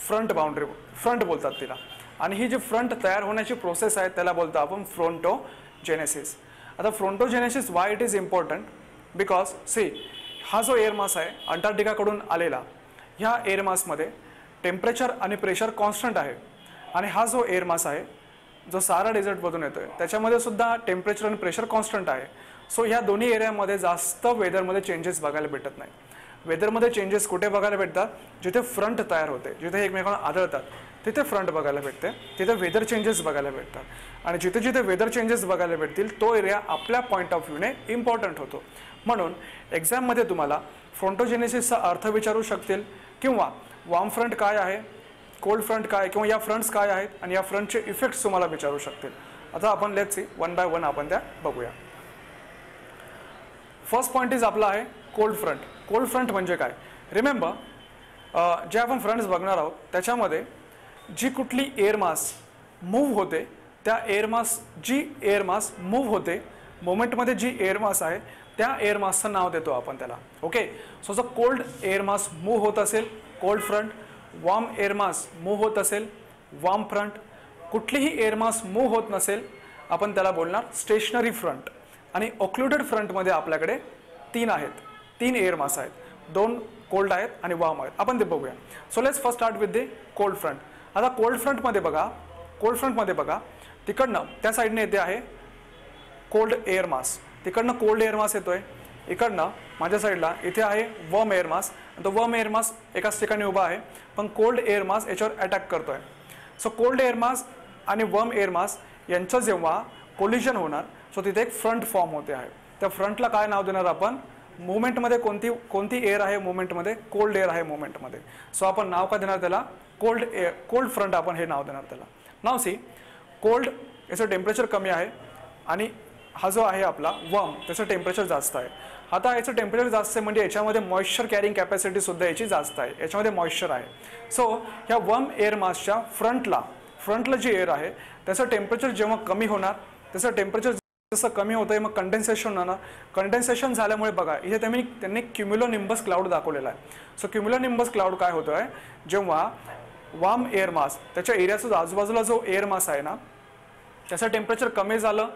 फ्रंट बाउंड्री. फ्रंट बोलतात तिला. आणि ही जी फ्रंट तयार होण्याची प्रोसेस आहे त्याला बोलतो आपण फ्रंटोजेनेसिस. आता frontogenesis why it is important because see हा जो एअर मास आहे अंटार्क्टिकाकडून आलेला ह्या एअर मासमध्ये टेम्परेचर आणि प्रेशर कॉन्स्टंट आहे. आणि हा जो एअर मास आहे जो सहारा डेझर्टमधून येतोय त्याच्यामध्ये सुद्धा टेम्परेचर आणि प्रेशर कॉन्स्टंट आहे. सो ह्या दोन्ही एरियामध्ये जास्त वेदरमध्ये चेंजेस बघायला भेटत नाही. वेदरमध्ये चेंजेस कुठे बघायला भेटतात जिथे फ्रंट तयार होते जिथे एकमेकांना आदळतात तिथे फ्रंट बघायला भेटते. तिथे वेदर चेंजेस बघायला भेटतात. आणि जिथे जिथे वेदर चेंजेस बघायला भेटतील तो एरिया आपल्या पॉईंट ऑफ व्ह्यूने इम्पॉर्टंट होतो. म्हणून एक्झाममध्ये तुम्हाला फ्रंटोजेनेसिसचा अर्थ विचारू शकतील किंवा वॉर्म फ्रंट काय आहे, कोल्ड फ्रंट काय किंवा या फ्रंट्स काय आहेत आणि या फ्रंटचे इफेक्ट्स तुम्हाला विचारू शकतील. आता आपण लेट्स सी 1 बाय 1 आपण त्या बघूया. फर्स्ट पॉईंट इज आपला आहे कोल्ड फ्रंट. कोल्ड फ्रंट म्हणजे काय. रिमेंबर जे आपण फ्रंट्स बघणार आहोत त्याच्यामध्ये जी कुठली एअर मास मूव्ह होते त्या एअर मास मूव्ह होते मोमेंटमध्ये जी एअर मास आहे त्या एअर मासचं नाव देतो आपण त्याला. ओके. सो जर कोल्ड एअर मास मूव्ह होत असेल कोल्ड फ्रंट, वॉर्म एअर मास मूव्ह होत असेल वॉर्म फ्रंट, कुठलीही एअर मास मूव्ह होत नसेल आपण त्याला बोलणार स्टेशनरी फ्रंट. आणि ऑक्लुडेड फ्रंटमध्ये आपल्याकडे 3 आहेत. 3 एअर मास आहेत. 2 कोल्ड आहेत आणि वॉर्म आहेत. आपण ते बघूया. So let's first start with the cold front. आता कोल्ड फ्रंटमध्ये बघा तिकडनं त्या साईडने येते आहे कोल्ड एअर मास. तिकडनं कोल्ड एअर मास येतोय. इकडनं माझ्या साईडला इथे आहे वर्म एअर मास, तो वर्म एअर मास एकाच ठिकाणी उभा आहे, पण कोल्ड एअर मास याच्यावर अटॅक करतोय. सो कोल्ड एअर मास आणि वर्म एअर मास यांचं जेव्हा कोलिजन होणार, सो तिथे एक फ्रंट फॉर्म होते आहे. त्या फ्रंटला काय नाव देणार आपण? मुवमेंटमध्ये कोणती एअर आहे मुवमेंटमध्ये? कोल्ड एअर आहे मुवमेंटमध्ये. सो आपण नाव काय देणार त्याला? कोल्ड फ्रंट आपण हे नाव देणार त्याला. नाव सी, कोल्ड याचं टेम्परेचर कमी आहे आणि हा जो आहे आपला वर्म त्याचं टेम्परेचर जास्त आहे. आता याचं टेम्परेचर जास्त आहे म्हणजे याच्यामध्ये मॉइश्चर कॅरिंग कॅपॅसिटी सुद्धा याची जास्त आहे, याच्यामध्ये मॉइश्चर आहे. सो ह्या वर्म एअर मासच्या फ्रंटला जी एअर आहे त्याचं टेम्परेचर जेव्हा कमी होणार, त्याचं टेम्परेचर जसं कमी होतं आहे मग कंडेन्सेशन होणार. कंडेन्सेशन झाल्यामुळे बघा इथे त्यांनी क्युम्युलोनिंबस क्लाउड दाखवलेला आहे. सो क्युम्युलोनिंबस क्लाउड काय होतं आहे, जेव्हा वार्म एअर मास त्याच्या एरियाचा आजूबाजूला जो एअर मास आहे ना त्याचं टेम्परेचर कमी झालं,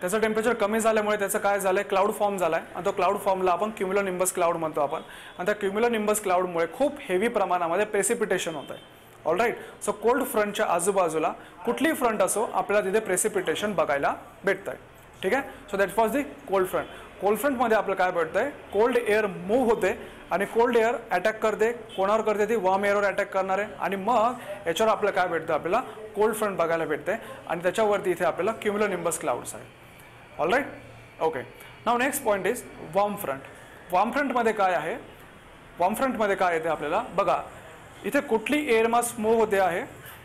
त्याचं टेम्परेचर कमी झाल्यामुळे त्याचं काय झालं आहे, क्लाउड फॉर्म झाला आहे आणि तो क्लाउड फॉर्मला आपण क्युम्युलोनिंबस क्लाउड म्हणतो आपण. आणि त्या क्युम्युलोनिंबस क्लाउडमुळे खूप हेवी प्रमाणामध्ये प्रेसिपिटेशन होत आहे. ऑलराईट. सो कोल्ड फ्रंटच्या आजूबाजूला कुठलीही फ्रंट असो आपल्याला तिथे प्रेसिपिटेशन बघायला भेटतं आहे. ठीक आहे. So that was the cold front. Cold फ्रंटमध्ये आपल्याला काय भेटतं आहे, कोल्ड एअर मूव्ह होते आणि कोल्ड एअर अटॅक करते. कोणावर करते ती? वॉर्म एअरवर अटॅक करणार आहे आणि मग याच्यावर आपल्याला काय भेटतं, आपल्याला कोल्ड फ्रंट बघायला भेटते आणि त्याच्यावरती इथे आपल्याला क्युम्युलोनिंबस क्लाउड्स आहे. ऑलराईट. ओके. नाव next point is warm front. Warm फ्रंटमध्ये काय आहे, वॉर्म फ्रंटमध्ये काय येते आपल्याला बघा, इथे कुठली एअर मास मूव्ह होते आहे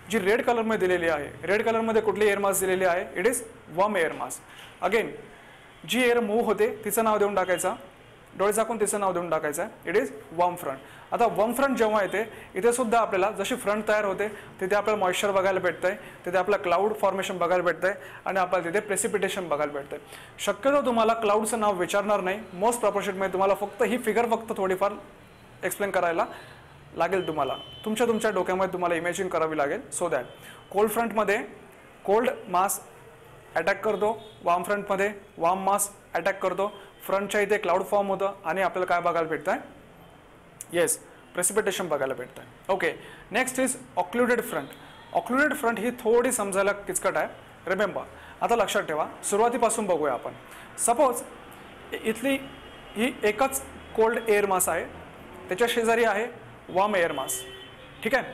जी रेड कलरमध्ये दिलेली आहे. रेड कलरमध्ये कुठली एअर मास दिलेली आहे? It is warm air mass. Again जी एअर मूव्ह होते तिचं नाव देऊन टाकायचं, डोळे झाकून तिचं नाव देऊन टाकायचं आहे, इट इज वॉर्म फ्रंट. आता वॉर्म फ्रंट जेव्हा येते इथे सुद्धा आपल्याला जशी फ्रंट तयार होते तिथे आपल्याला मॉइश्चर बघायला भेटतंय, तिथे आपल्याला क्लाउड फॉर्मेशन बघायला भेटतंय आणि आपल्याला तिथे प्रेसिपिटेशन बघायला भेटतंय. शक्यतो तुम्हाला क्लाउडचं नाव विचारणार नाही मोस्ट प्रपोर्शनमध्ये, तुम्हाला फक्त ही फिगर फक्त थोडीफार एक्सप्लेन करायला लागेल. तुम्हाला तुमच्या डोक्यामध्ये तुम्हाला इमॅजिन करावी लागेल. सो दॅट कोल्ड फ्रंटमध्ये कोल्ड मास अटॅक करतो, वार्म फ्रंटमध्ये वार्म मास अटॅक करतो, फ्रंटच्या इथे क्लाउड फॉर्म होतं आणि आपल्याला काय बघायला भेटतं आहे? येस, प्रेसिपिटेशन बघायला भेटतं आहे. Okay. Next is occluded front. Occluded front ही थोडी समजायला किचकट आहे. रिमेंबर, आता लक्षात ठेवा, सुरुवातीपासून बघूया आपण. सपोज इथली ही एकच कोल्ड एअर मास आहे, त्याच्या शेजारी आहे वॉर्म एअर मास. ठीक आहे.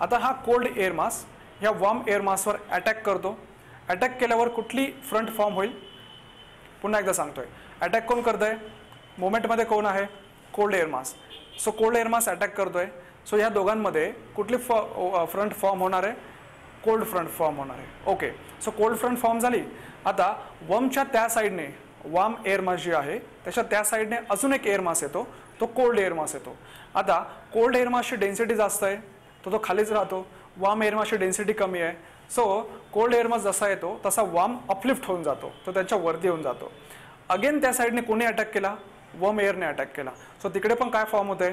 आता हा कोल्ड एअर मास ह्या वॉर्म एअर मासवर अटॅक करतो. अटॅक केल्यावर कुठली फ्रंट फॉर्म होईल? पुन्हा एकदा सांगतोय, अटॅक कोण करतंय? मोमेंटमध्ये कोण आहे? Cold air mass. So cold air mass attack करतोय. सो ह्या दोघांमध्ये कुठली फ्रंट फॉर्म होणार आहे? कोल्ड फ्रंट फॉर्म होणार आहे. Okay. So cold front form झाली. आता वॉर्मच्या त्या साईडने वॉर्म एअर मास जी आहे त्याच्या त्या साईडने अजून एक एअर मास येतो, तो कोल्ड एअर मास येतो. आता कोल्ड एअर मासची डेन्सिटी जास्त आहे, तो खालीच राहतो. वॉर्म एअर मासची डेन्सिटी कमी आहे. सो कोल्ड एअर मास जसा येतो तसा वॉर्म अपलिफ्ट होऊन जातो, तो त्याच्या वरती येऊन जातो. अगेन त्या साईडने कोणी अटॅक केला? वॉर्म एअरने अटॅक केला. सो तिकडे पण काय फॉर्म होते?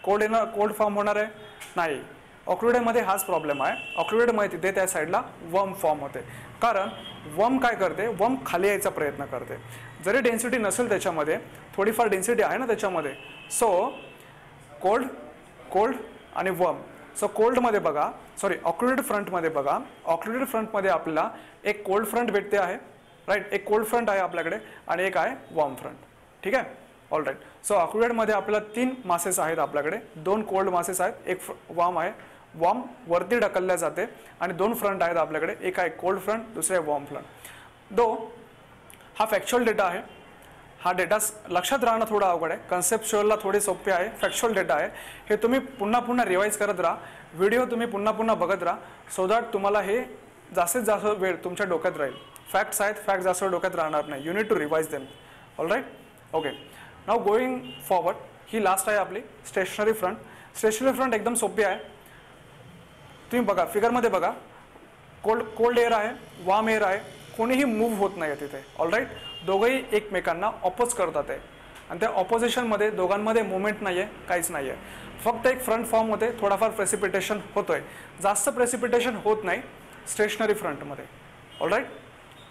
कोल्ड फॉर्म होणार आहे? नाही. ऑक्लुडेडमध्ये हाच प्रॉब्लेम आहे. ऑक्लुडेडमध्ये तिथे त्या साईडला वॉर्म फॉर्म होते, कारण वॉर्म काय करते? वॉर्म खाली यायचा प्रयत्न करते. जरी डेन्सिटी नसेल त्याच्यामध्ये, थोडीफार डेन्सिटी आहे ना त्याच्यामध्ये. सो कोल्ड आणि वॉर्म. सो कोल्डमध्ये बघा, सॉरी ऑक्लुडेड फ्रंटमध्ये बघा, ऑक्लुडेड फ्रंटमध्ये आपल्याला एक कोल्ड फ्रंट भेटते आहे. राईट. एक कोल्ड फ्रंट आहे आपल्याकडे आणि एक आहे वॉर्म फ्रंट. ठीक आहे. All right. सो ऑक्लुडेडमध्ये आपल्याला 3 मासेस आहेत आपल्याकडे, 2 कोल्ड मासेस आहेत, एक वॉर्म आहे. वॉर्म वरती ढकलल्या जाते आणि 2 फ्रंट आहेत आपल्याकडे, एक आहे कोल्ड फ्रंट, दुसरे आहे वॉर्म फ्रंट. हा फॅक्च्युअल डेटा आहे. हा डेटा लक्षात राहणं थोडं अवघड आहे, कन्सेप्च्युअलला थोडी सोपी आहे. फॅक्च्युअल डेटा आहे. हे तुम्ही पुन्हा रिवाईज करत राहा, व्हिडिओ तुम्ही पुन्हा बघत राहा, सो दॅट तुम्हाला हे जास्तीत जास्त वेळ तुमच्या डोक्यात राहील. फॅक्ट्स आहेत, फॅक्ट जास्त डोक्यात राहणार नाही. You need to revise them. All right. Okay. Now going forward. ही लास्ट आहे आपली स्टेशनरी फ्रंट. स्टेशनरी फ्रंट एकदम सोपी आहे. तुम्ही बघा फिगरमध्ये बघा, कोल्ड एअर आहे, वॉर्म एअर आहे, कोणीही मूव्ह होत नाही आहे तिथे. All right. दोघंही एकमेकांना ऑपोज करतात आहे आणि त्या ऑपोजिशनमध्ये दोघांमध्ये मुवमेंट नाही आहे, काहीच नाही आहे. फक्त एक फ्रंट फॉर्म होते, थोडाफार प्रेसिपिटेशन होतोय, जास्त प्रेसिपिटेशन होत नाही स्टेशनरी फ्रंटमध्ये. All right.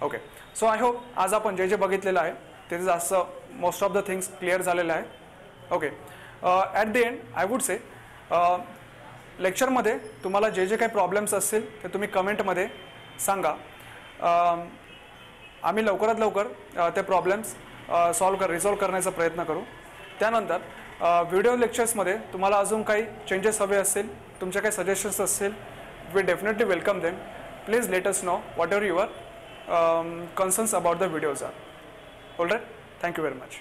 Okay. So I hope आज आपण जे बघितलेलं आहे ते जास्त most of the things clear झालेले आहेत. Okay. At the end I would say लेक्चरमध्ये तुम्हाला जे काही प्रॉब्लेम्स असतील ते तुम्ही कमेंटमध्ये सांगा. आम्ही लवकरात लवकर ते प्रॉब्लेम्स रिझॉल्व करण्याचा प्रयत्न करू. त्यानंतर व्हिडिओ लेक्चर्समध्ये तुम्हाला अजून काही चेंजेस हवे असतील, तुमचे काही सजेशन्स असतील, we definitely welcome them. Please let us know whatever your concerns about the videos are. All right, thank you very much.